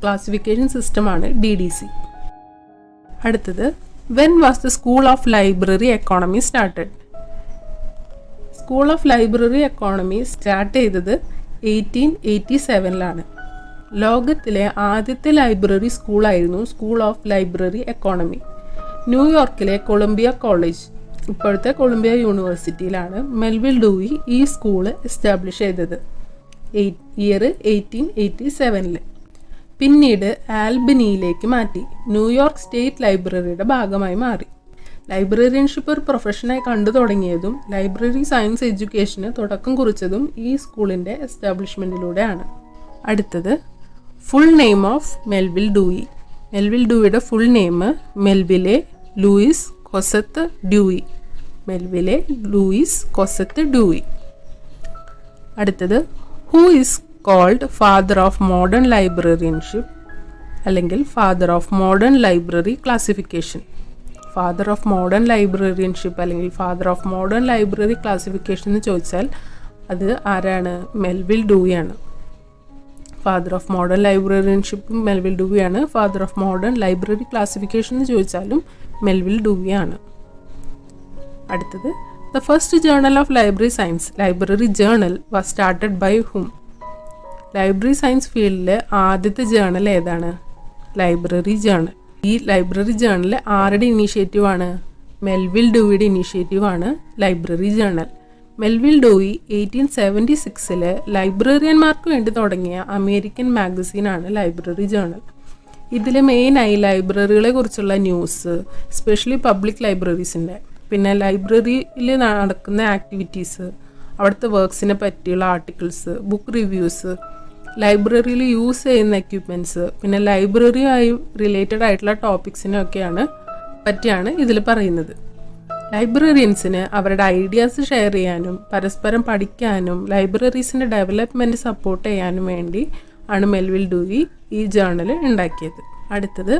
classification സിസ്റ്റമാണ് DDC. അടുത്തത് when was the school of library economy started? School of library economy start ചെയ്തത് 1887 ലോകത്തിലെ ആദ്യത്തെ ലൈബ്രറി സ്കൂളായിരുന്നു സ്കൂൾ ഓഫ് ലൈബ്രറി എക്കോണമി. ന്യൂയോർക്കിലെ കൊളംബിയ കോളേജ്, ഇപ്പോഴത്തെ കൊളംബിയ യൂണിവേഴ്സിറ്റിയിലാണ് മെൽവിൽ ഡൂയി ഈ സ്കൂൾ എസ്റ്റാബ്ലിഷ് ചെയ്തത് ഇയർ 1887. പിന്നീട് ആൽബനിയിലേക്ക് മാറ്റി ന്യൂയോർക്ക് സ്റ്റേറ്റ് ലൈബ്രറിയുടെ ഭാഗമായി മാറി. ലൈബ്രറിയൻഷിപ്പ് ഒരു പ്രൊഫഷനായി കണ്ടു തുടങ്ങിയതും ലൈബ്രറി സയൻസ് എഡ്യൂക്കേഷന് തുടക്കം കുറിച്ചതും ഈ സ്കൂളിൻ്റെ എസ്റ്റാബ്ലിഷ്മെൻറ്റിലൂടെയാണ്. അടുത്തത് full name of Melvil Dewey. Melvil ഡൂയിയുടെ full name Melville Louis Kossuth Dewey. Melville Louis Kossuth Dewey. അടുത്തത് who is called father of modern librarianship അല്ലെങ്കിൽ father of modern library classification? Father of modern librarianship അല്ലെങ്കിൽ father of modern library classification എന്ന് ചോദിച്ചാൽ അത് ആരാണ്? Melvil ഡൂയിയാണ്. Father of modern ലൈബ്രറിയൻഷിപ്പും Melvil ഡൂയിയാണ്. Father of modern library classification എന്ന് ചോദിച്ചാലും മെൽവിൽ ഡൂയിയാണ്. അടുത്തത് the first journal of library science, library journal, was started by whom? Library science ഫീൽഡിലെ ആദ്യത്തെ ജേർണൽ ഏതാണ്? Library journal. ഈ ലൈബ്രറി ജേർണൽ ആരുടെ ഇനീഷ്യേറ്റീവാണ്? മെൽവിൽ ഡൂയിയുടെ ഇനീഷ്യേറ്റീവാണ് ലൈബ്രറി ജേർണൽ. മെൽവിൽ ഡൂയി 1876 ലൈബ്രറിയന്മാർക്ക് വേണ്ടി തുടങ്ങിയ അമേരിക്കൻ മാഗസീനാണ് ലൈബ്രറി ജേർണൽ. ഇതിൽ മെയിനായി ലൈബ്രറികളെ കുറിച്ചുള്ള ന്യൂസ്, സ്പെഷ്യലി പബ്ലിക് ലൈബ്രറീസിൻ്റെ, പിന്നെ ലൈബ്രറിയിൽ നടക്കുന്ന ആക്ടിവിറ്റീസ്, അവിടുത്തെ വർക്ക്സിനെ പറ്റിയുള്ള ആർട്ടിക്കിൾസ്, ബുക്ക് റിവ്യൂസ്, ലൈബ്രറിയിൽ യൂസ് ചെയ്യുന്ന എക്യുപ്മെൻറ്റ്സ്, പിന്നെ ലൈബ്രറിയുമായി റിലേറ്റഡ് ആയിട്ടുള്ള ടോപ്പിക്സിനൊക്കെയാണ് പറ്റിയാണ് ഇതിൽ പറയുന്നത്. ലൈബ്രറിയൻസിന് അവരുടെ ഐഡിയാസ് ഷെയർ ചെയ്യാനും പരസ്പരം പഠിക്കാനും ലൈബ്രറീസിൻ്റെ ഡെവലപ്മെൻറ്റ് സപ്പോർട്ട് ചെയ്യാനും വേണ്ടി ആണ് മെൽവിൽ ഡൂയി ഈ ജേർണൽ ഉണ്ടാക്കിയത്. അടുത്തത്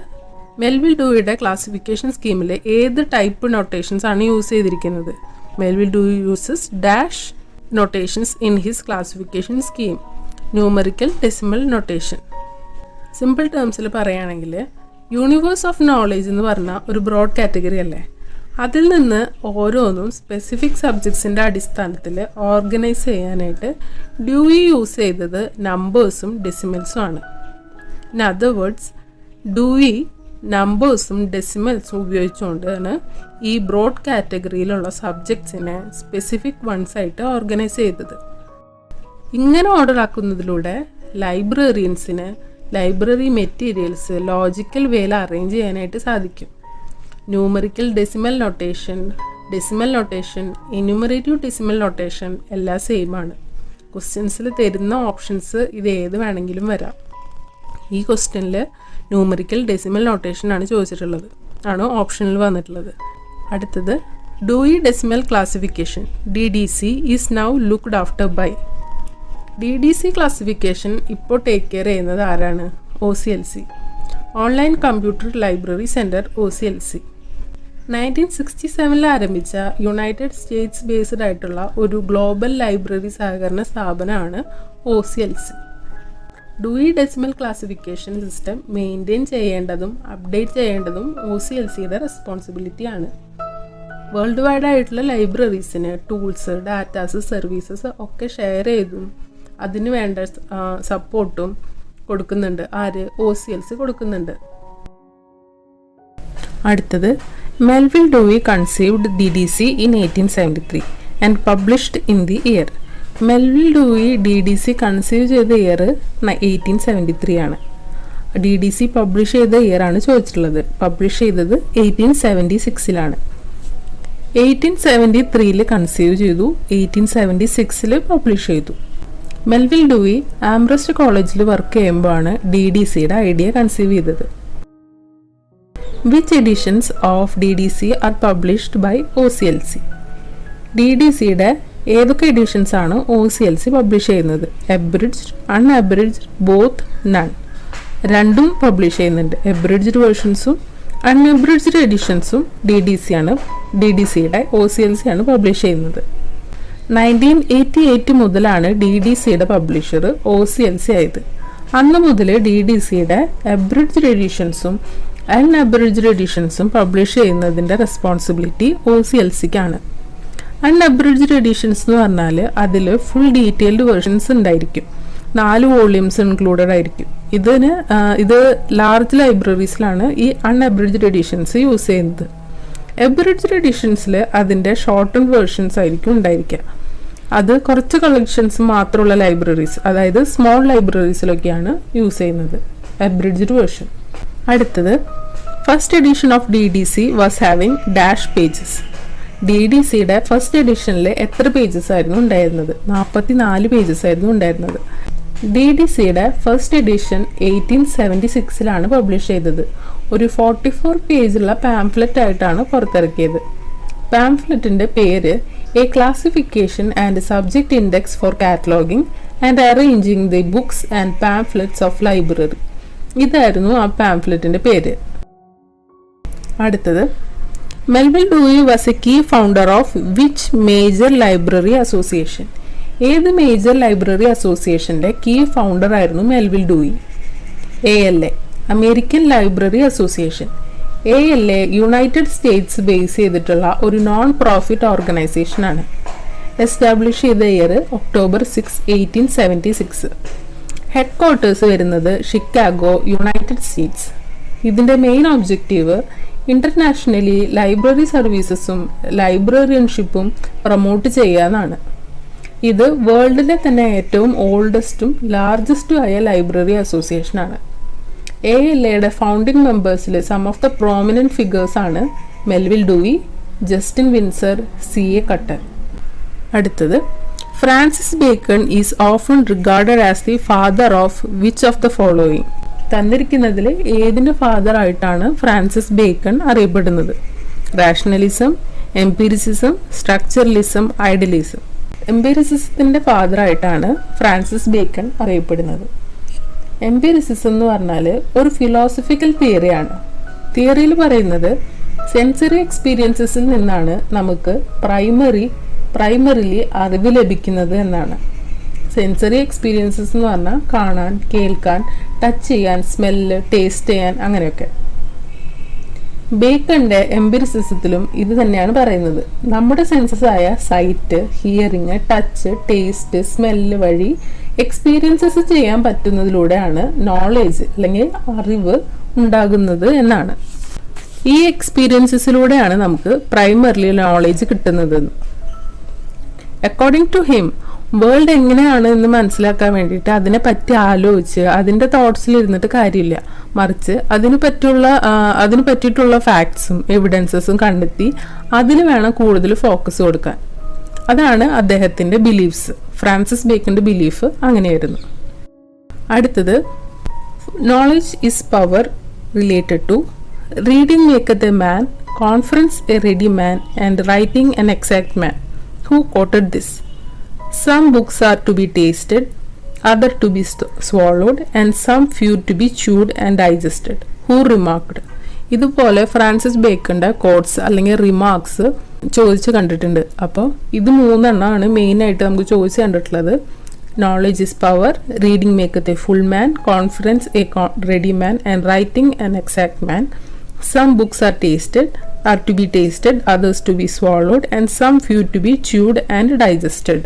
മെൽവിൽ ഡൂയിയുടെ ക്ലാസിഫിക്കേഷൻ സ്കീമിൽ ഏത് ടൈപ്പ് നൊട്ടേഷൻസ് ആണ് യൂസ് ചെയ്തിരിക്കുന്നത്? Melvil Dewey uses dash notations in his classification scheme. Numerical decimal notation. Simple ടേംസിൽ പറയുകയാണെങ്കിൽ യൂണിവേഴ്സ് ഓഫ് നോളേജ് എന്ന് പറഞ്ഞാൽ ഒരു ബ്രോഡ് കാറ്റഗറി അല്ലേ? അതിൽ നിന്ന് ഓരോന്നും സ്പെസിഫിക് സബ്ജക്ട്സിൻ്റെ അടിസ്ഥാനത്തിൽ ഓർഗനൈസ് ചെയ്യാനായിട്ട് ഡ്യൂയി യൂസ് ചെയ്തത് നമ്പേഴ്സും ഡെസിമൽസും ആണ്. ഇൻ അതർ വേർഡ്സ് ഡ്യൂയി നമ്പേഴ്സും ഡെസിമൽസും ഉപയോഗിച്ചുകൊണ്ടാണ് ഈ ബ്രോഡ് കാറ്റഗറിയിലുള്ള സബ്ജക്ട്സിനെ സ്പെസിഫിക് വൺസായിട്ട് ഓർഗനൈസ് ചെയ്തത്. ഇങ്ങനെ ഓർഡർ ആക്കുന്നതിലൂടെ ലൈബ്രറിയൻസിന് ലൈബ്രറി മെറ്റീരിയൽസ് ലോജിക്കൽ വേയിൽ അറേഞ്ച് ചെയ്യാനായിട്ട് സാധിക്കും. Numerical decimal notation enumerative decimal notation എല്ലാം സെയിം ആണ്. ക്വസ്റ്റ്യൻസിൽ തരുന്ന ഓപ്ഷൻസ് ഇത് ഏത് വേണമെങ്കിലും വരാം. ഈ ക്വസ്റ്റ്യനിൽ ന്യൂമറിക്കൽ ഡെസിമൽ നൊട്ടേഷൻ ആണ് ചോദിച്ചിട്ടുള്ളത്, ആണ് ഓപ്ഷനിൽ വന്നിട്ടുള്ളത്. അടുത്തത് Dewey decimal classification DDC is now looked after by. DDC classification ഇപ്പോൾ ടേക്ക് കെയർ ചെയ്യുന്നത് ആരാണ്? OCLC, online computer library centre OCLC. 1967 ആരംഭിച്ച യുണൈറ്റഡ് സ്റ്റേറ്റ്സ് ബേസ്ഡ് ആയിട്ടുള്ള ഒരു ഗ്ലോബൽ ലൈബ്രറി സഹകരണ സ്ഥാപനമാണ് OCLC. Dewey decimal classification system maintain ചെയ്യേണ്ടതും അപ്ഡേറ്റ് ചെയ്യേണ്ടതും OCLCയുടെ റെസ്പോൺസിബിലിറ്റിയാണ്. വേൾഡ് വൈഡ് ആയിട്ടുള്ള ലൈബ്രറീസിന് ടൂൾസ്, ഡാറ്റാസ്, സർവീസസ് ഒക്കെ ഷെയർ ചെയ്തും അതിന് വേണ്ട സപ്പോർട്ടും കൊടുക്കുന്നുണ്ട്. OCLC കൊടുക്കുന്നുണ്ട്. അടുത്തത് Melvil Dewey conceived DDC in 1873 and published in the year. Melville Dewey DDC conceive ചെയ്ത ഇയർ 1873 ആണ്. DDC പബ്ലിഷ് ചെയ്ത ഇയർ ആണ് ചോദിച്ചിട്ടുള്ളത്. പബ്ലിഷ് ചെയ്തത് 1876 1873 കൺസീവ് ചെയ്തു, 1876 പബ്ലിഷ് ചെയ്തു. മെൽവിൽ ഡൂയി ആംബ്രസ്റ്റ് കോളേജിൽ വർക്ക് ചെയ്യുമ്പോഴാണ് DDCയുടെ ഐഡിയ കൺസീവ് ചെയ്തത്. Which editions of DDC are published by OCLC? DDCയുടെ ഏതൊക്കെ എഡിഷൻസ് ആണ് OCLC പബ്ലിഷ് ചെയ്യുന്നത്? Abridged, unabridged, both, none. രണ്ടും പബ്ലിഷ് ചെയ്യുന്നുണ്ട്. എബ്രിഡ്ജ്ഡ് വേർഷൻസും അൺഅബ്രിഡ്ജ്ഡ് എഡിഷൻസും DDCയുടെ OCLC ആണ് പബ്ലിഷ് ചെയ്യുന്നത്. 1988 മുതലാണ് DDCയുടെ പബ്ലിഷർ OCLC ആയത്. അന്ന് മുതൽ DDCയുടെ അബ്രിഡ്ജ്ഡ് എഡിഷൻസും അൺഅബ്രിഡ്ജ്ഡ് എഡിഷൻസും പബ്ലിഷ് ചെയ്യുന്നതിൻ്റെ റെസ്പോൺസിബിലിറ്റി OCLCക്കാണ്. അൺഅബ്രിഡ്ജ്ഡ് എഡിഷൻസ് എന്ന് പറഞ്ഞാൽ അതിൽ ഫുൾ ഡീറ്റെയിൽഡ് വേർഷൻസ് ഉണ്ടായിരിക്കും. 4 വോള്യൂംസ് ഇൻക്ലൂഡഡ് ആയിരിക്കും. ഇത് ലാർജ് ലൈബ്രറീസിലാണ് ഈ അൺഅബ്രിഡ്ജ്ഡ് എഡിഷൻസ് യൂസ് ചെയ്യുന്നത്. എബ്രിഡ്ജ്ഡ് എഡിഷൻസിൽ അതിൻ്റെ ഷോർട്ടൺ വേർഷൻസ് ആയിരിക്കും ഉണ്ടായിരിക്കുക. അത് കുറച്ച് കളക്ഷൻസ് മാത്രമുള്ള ലൈബ്രറീസ്, അതായത് സ്മോൾ ലൈബ്രറീസിലൊക്കെയാണ് യൂസ് ചെയ്യുന്നത് എബ്രിഡ്ജ്ഡ് വേർഷൻ. അടുത്തത് first edition of DDC was having dash pages. DDCയുടെ ഫസ്റ്റ് എഡിഷനിൽ എത്ര പേജസ് ആയിരുന്നു ഉണ്ടായിരുന്നത്? 44 പേജസ് ആയിരുന്നു ഉണ്ടായിരുന്നത്. DDCയുടെ ഫസ്റ്റ് എഡിഷൻ 1876 പബ്ലിഷ് ചെയ്തത്. ഒരു 44 പേജുള്ള പാംഫ്ലെറ്റ് ആയിട്ടാണ് പുറത്തിറക്കിയത്. പാംഫ്ലെറ്റിൻ്റെ പേര് a classification and subject index for cataloguing and arranging the books and pamphlets of library. ഇതായിരുന്നു ആ പാംഫ്ലെറ്റിൻ്റെ പേര്. അടുത്തത് Melvil Dewey was a key founder of which major library association? ഏത് മേജർ ലൈബ്രറി അസോസിയേഷൻ്റെ കീ ഫൗണ്ടർ ആയിരുന്നു Melvil Dewey? ALA, American library association. ALA United States base ചെയ്തിട്ടുള്ള ഒരു നോൺ പ്രോഫിറ്റ് ഓർഗനൈസേഷനാണ്. എസ്റ്റാബ്ലിഷ് ചെയ്ത ഇയർ October 6, 1876. ഹെഡ് ക്വാർട്ടേഴ്സ് വരുന്നത് Chicago, United States. ഇതിൻ്റെ main objective internationally library സർവീസസും ലൈബ്രറിയൻഷിപ്പും പ്രൊമോട്ട് ചെയ്യാനാണ്. ഇത് വേൾഡിലെ തന്നെ ഏറ്റവും ഓൾഡസ്റ്റും ലാർജസ്റ്റും ആയ ലൈബ്രറി അസോസിയേഷനാണ്. ALAയുടെ ഫൗണ്ടിംഗ് മെമ്പേഴ്സിൽ some of the prominent figures ആണ് Melvil Dewey, Justin Winsor, CA Cutter. അടുത്തത് Francis Bacon is often regarded as the father of which of the following? തന്നിരിക്കുന്നതിൽ ഏതിൻ്റെ ഫാദർ ആയിട്ടാണ് ഫ്രാൻസിസ് ബേക്കൺ അറിയപ്പെടുന്നത്? Rationalism, empiricism, structuralism, idealism. എംപിരിസിസത്തിൻ്റെ ഫാദറായിട്ടാണ് Francis Bacon അറിയപ്പെടുന്നത്. Empiricism എന്ന് പറഞ്ഞാൽ ഒരു ഫിലോസഫിക്കൽ തിയറിയാണ്. തിയറിയിൽ പറയുന്നത് സെൻസറി എക്സ്പീരിയൻസസിൽ നിന്നാണ് നമുക്ക് പ്രൈമറിലി അറിവ് ലഭിക്കുന്നത് എന്നാണ്. സെൻസറി എക്സ്പീരിയൻസസ് എന്ന് പറഞ്ഞാൽ കാണാൻ, കേൾക്കാൻ, ടച്ച് ചെയ്യാൻ, സ്മെല്ല്, ടേസ്റ്റ് ചെയ്യാൻ, അങ്ങനെയൊക്കെ. ബേക്കന്റെ എംപിരിസിസത്തിലും ഇത് തന്നെയാണ് പറയുന്നത്. നമ്മുടെ സെൻസസ് ആയ sight, hearing, touch, taste, smell വഴി എക്സ്പീരിയൻസസ് ചെയ്യാൻ പറ്റുന്നതിലൂടെയാണ് നോളേജ് അല്ലെങ്കിൽ അറിവ് ഉണ്ടാകുന്നത് എന്നാണ്. ഈ എക്സ്പീരിയൻസസിലൂടെയാണ് നമുക്ക് പ്രൈമറിലി നോളേജ് കിട്ടുന്നത്. അക്കോർഡിംഗ് ടു ഹിം, വേൾഡ് എങ്ങനെയാണ് എന്ന് മനസ്സിലാക്കാൻ വേണ്ടിയിട്ട് അതിനെ പറ്റി ആലോചിച്ച് അതിൻ്റെ തോട്ട്സിൽ ഇരുന്നിട്ട് കാര്യമില്ല, മറിച്ച് അതിന് പറ്റിയിട്ടുള്ള ഫാക്ട്സും എവിഡൻസസും കണ്ടെത്തി അതിൽ വേണം കൂടുതൽ ഫോക്കസ് കൊടുക്കാൻ. അതാണ് അദ്ദേഹത്തിൻ്റെ ബിലീഫ്സ്. ഫ്രാൻസിസ് ബേക്കൻ്റെ ബിലീഫ് അങ്ങനെയായിരുന്നു. അടുത്തത്, knowledge is power related to reading maketh a man, conference a ready man and writing an exact man. Who quoted this? Some books are to be tasted, other to be swallowed, and some few to be chewed and digested. Who remarked? ഇതുപോലെ Francis ബേക്കൻ്റെ quotes അല്ലെങ്കിൽ remarks ചോദിച്ച് കണ്ടിട്ടുണ്ട്. അപ്പോൾ ഇത് 3 എണ്ണമാണ് മെയിനായിട്ട് നമുക്ക് ചോദിച്ച് കണ്ടിട്ടുള്ളത്. Knowledge is power, reading maketh A full man, confidence A ready man and writing an exact man. Some books are to be tasted, others to be swallowed, and some few to be chewed and digested.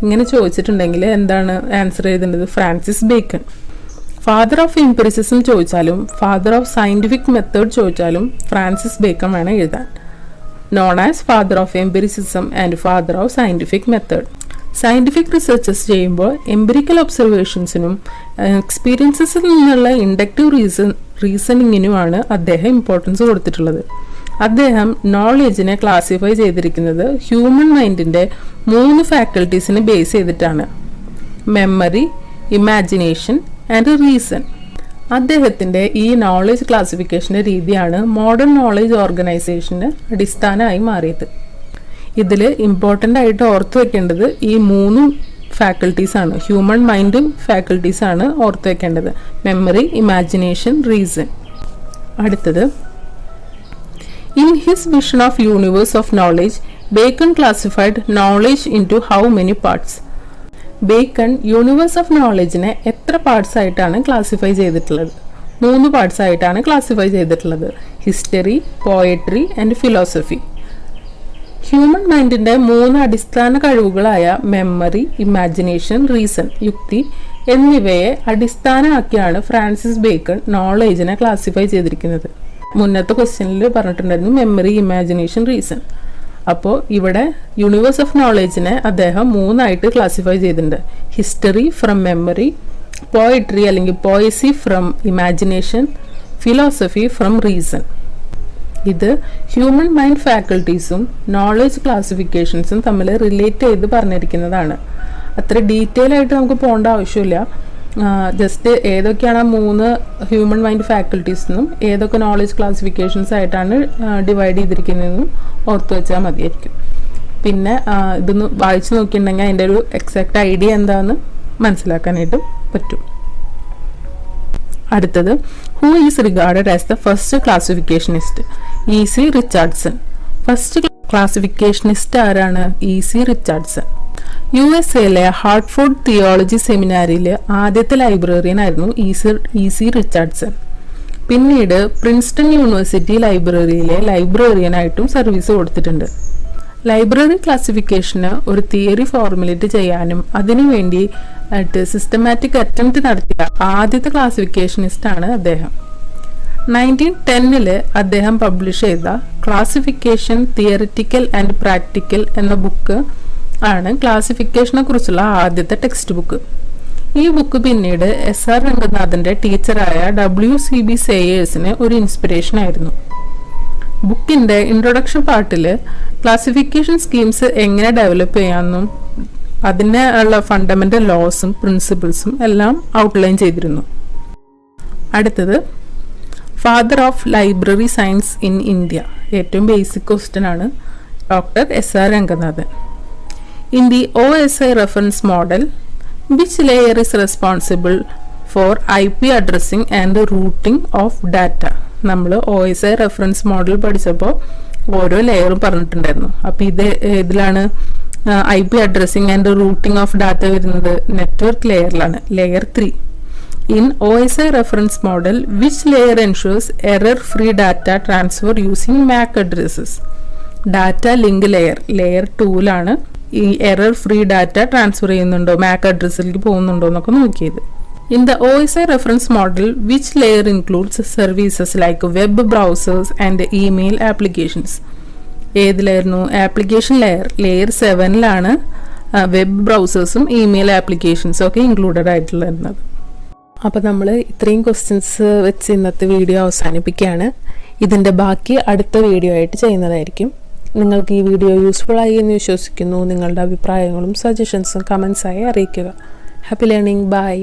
ഇങ്ങനെ ചോദിച്ചിട്ടുണ്ടെങ്കിൽ എന്താണ് answer ചെയ്തേണ്ടത്? Francis Bacon. Father of empiricism ചോദിച്ചാലും father of scientific method ചോദിച്ചാലും Francis Bacon വേണം എഴുതാൻ. Known as father of empiricism and father of scientific method. Scientific researches ചെയ്യുമ്പോൾ empirical ഒബ്സർവേഷൻസിനും എക്സ്പീരിയൻസസിൽ നിന്നുള്ള ഇൻഡക്റ്റീവ് റീസണിങ്ങിനുമാണ് അദ്ദേഹം ഇമ്പോർട്ടൻസ് കൊടുത്തിട്ടുള്ളത്. അദ്ദേഹം നോളജിനെ ക്ലാസിഫൈ ചെയ്തിരിക്കുന്നത് ഹ്യൂമൻ മൈൻഡിൻ്റെ 3 ഫാക്കൽറ്റീസിനെ ബേസ് ചെയ്തിട്ടാണ്: മെമ്മറി, ഇമാജിനേഷൻ ആൻഡ് റീസൺ. അദ്ദേഹത്തിൻ്റെ ഈ നോളജ് ക്ലാസിഫിക്കേഷൻ്റെ രീതിയാണ് മോഡേൺ നോളജ് ഓർഗനൈസേഷന് അടിസ്ഥാനമായി മാറിയത്. ഇതിൽ ഇമ്പോർട്ടൻ്റ് ആയിട്ട് ഓർത്ത് വെക്കേണ്ടത് ഈ 3 ഫാക്കൽറ്റീസാണ്, ഹ്യൂമൻ മൈൻഡ് ഫാക്കൽറ്റീസാണ് ഓർത്ത് വെക്കേണ്ടത്: മെമ്മറി, ഇമാജിനേഷൻ, റീസൺ. അടുത്തത്, in his vision of universe of knowledge, Bacon classified knowledge into how many parts? Bacon universe of നോളജിനെ എത്ര പാർട്സ് ആയിട്ടാണ് ക്ലാസിഫൈ ചെയ്തിട്ടുള്ളത്? 3 പാർട്സ് ആയിട്ടാണ് ക്ലാസിഫൈ ചെയ്തിട്ടുള്ളത്: history, poetry and philosophy. Human മൈൻഡിൻ്റെ 3 അടിസ്ഥാന കഴിവുകളായ മെമ്മറി, ഇമാജിനേഷൻ, റീസൺ, യുക്തി എന്നിവയെ അടിസ്ഥാനമാക്കിയാണ് ഫ്രാൻസിസ് ബേക്കൺ നോളജിനെ ക്ലാസിഫൈ ചെയ്തിരിക്കുന്നത്. മുന്നത്തെ ക്വസ്റ്റ്യനിൽ പറഞ്ഞിട്ടുണ്ടായിരുന്നു മെമ്മറി, ഇമാജിനേഷൻ, റീസൺ. അപ്പോൾ ഇവിടെ യൂണിവേഴ്സ് ഓഫ് നോളജിനെ അദ്ദേഹം 3 ആയിട്ട് ക്ലാസിഫൈ ചെയ്തിട്ടുണ്ട്: ഹിസ്റ്ററി ഫ്രം മെമ്മറി, പോയട്രി അല്ലെങ്കിൽ പോയസി from imagination, philosophy from reason. ഇത് ഹ്യൂമൻ മൈൻഡ് ഫാക്കൽറ്റീസും നോളജ് ക്ലാസിഫിക്കേഷൻസും തമ്മിൽ റിലേറ്റ് ചെയ്ത് പറഞ്ഞിരിക്കുന്നതാണ്. അത്ര ഡീറ്റെയിൽ ആയിട്ട് നമുക്ക് പോകേണ്ട ആവശ്യമില്ല. ജസ്റ്റ് ഏതൊക്കെയാണ് 3 ഹ്യൂമൻ മൈൻഡ് ഫാക്കൽറ്റീസെന്നും ഏതൊക്കെ നോളജ് ക്ലാസിഫിക്കേഷൻസ് ആയിട്ടാണ് ഡിവൈഡ് ചെയ്തിരിക്കുന്നതെന്നും ഓർത്ത് വെച്ചാൽ മതിയായിരിക്കും. പിന്നെ ഇതൊന്ന് വായിച്ചു നോക്കിയിട്ടുണ്ടെങ്കിൽ അതിൻ്റെ ഒരു എക്സാക്റ്റ് ഐഡിയ എന്താണെന്ന് മനസ്സിലാക്കാനായിട്ട് പറ്റും. അടുത്തത്, who is regarded as the first classificationist? E C. Richardson. First classificationist ആരാണ്? E C. Richardson. USA Hartford theology സെമിനാരിയിലെ ആദ്യത്തെ ലൈബ്രറിയൻ ആയിരുന്നു ഇ.സി. റിച്ചാർഡ്സൺ. പിന്നീട് പ്രിൻസ്റ്റൺ യൂണിവേഴ്സിറ്റി ലൈബ്രറിയിലെ ലൈബ്രറിയനായിട്ടും സർവീസ് കൊടുത്തിട്ടുണ്ട്. ലൈബ്രറി ക്ലാസിഫിക്കേഷന് ഒരു തിയറി ഫോർമുലേറ്റ് ചെയ്യാനും അതിനുവേണ്ടി സിസ്റ്റമാറ്റിക് അറ്റംപ്റ്റ് നടത്തിയ ആദ്യത്തെ ക്ലാസിഫിക്കേഷനിസ്റ്റാണ് അദ്ദേഹം. 1910 അദ്ദേഹം പബ്ലിഷ് ചെയ്ത ക്ലാസിഫിക്കേഷൻ തിയറിറ്റിക്കൽ ആൻഡ് പ്രാക്ടിക്കൽ എന്ന ബുക്ക് ആണ് ക്ലാസിഫിക്കേഷനെ കുറിച്ചുള്ള ആദ്യത്തെ ടെക്സ്റ്റ് ബുക്ക്. ഈ ബുക്ക് പിന്നീട് SR രംഗനാഥന്റെ ടീച്ചറായ WCB സേയേഴ്സിന് ഒരു ഇൻസ്പിറേഷൻ ആയിരുന്നു. ബുക്കിന്റെ ഇൻട്രൊഡക്ഷൻ പാർട്ടിൽ ക്ലാസിഫിക്കേഷൻ സ്കീംസ് എങ്ങനെ ഡെവലപ്പ് ചെയ്യാമെന്നും അതിന് ഉള്ള ഫണ്ടമെന്റൽ ലോസും പ്രിൻസിപ്പിൾസും എല്ലാം ഔട്ട്ലൈൻ ചെയ്തിരുന്നു. അടുത്തത്, father of library science in India. ഏറ്റവും ബേസിക് ക്വസ്റ്റ്യൻ ആണ്. Doctor SR Ranganathan. In the OSI reference model, which layer is responsible for IP addressing and routing of data? നമ്മൾ OSI റെഫറൻസ് മോഡൽ പഠിച്ചപ്പോൾ ഓരോ ലെയറും പറഞ്ഞിട്ടുണ്ടായിരുന്നു. അപ്പോൾ ഇതിലാണ് IP addressing and routing of data വരുന്നത്? നെറ്റ്വർക്ക് ലെയറിലാണ്, layer 3. In OSI reference model, which layer ensures error-free data transfer using MAC addresses? Data link layer, layer 2ലാണ് ഈ എറർ ഫ്രീ ഡാറ്റ ട്രാൻസ്ഫർ ചെയ്യുന്നുണ്ടോ, മാക് അഡ്രസ്സിലേക്ക് പോകുന്നുണ്ടോ എന്നൊക്കെ നോക്കിയത്. In the OSI reference model, which layer includes services like web browsers and email applications? ഏതിലായിരുന്നു? Application layer, layer 7ലാണ് web ബ്രൗസേഴ്സും ഇമെയിൽ ആപ്ലിക്കേഷൻസും ഒക്കെ ഇൻക്ലൂഡഡ് ആയിട്ടുള്ള വരുന്നത്. അപ്പോൾ നമ്മൾ ഇത്രയും ക്വസ്റ്റ്യൻസ് വെച്ച് ഇന്നത്തെ വീഡിയോ അവസാനിപ്പിക്കുകയാണ്. ഇതിൻ്റെ ബാക്കി അടുത്ത വീഡിയോ ആയിട്ട് ചെയ്യുന്നതായിരിക്കും. നിങ്ങൾക്ക് ഈ വീഡിയോ യൂസ്ഫുൾ ആയി എന്ന് വിശ്വസിക്കുന്നു. നിങ്ങളുടെ അഭിപ്രായങ്ങളും സജഷൻസും കമൻസായി അറിയിക്കുക. Happy learning. ബൈ.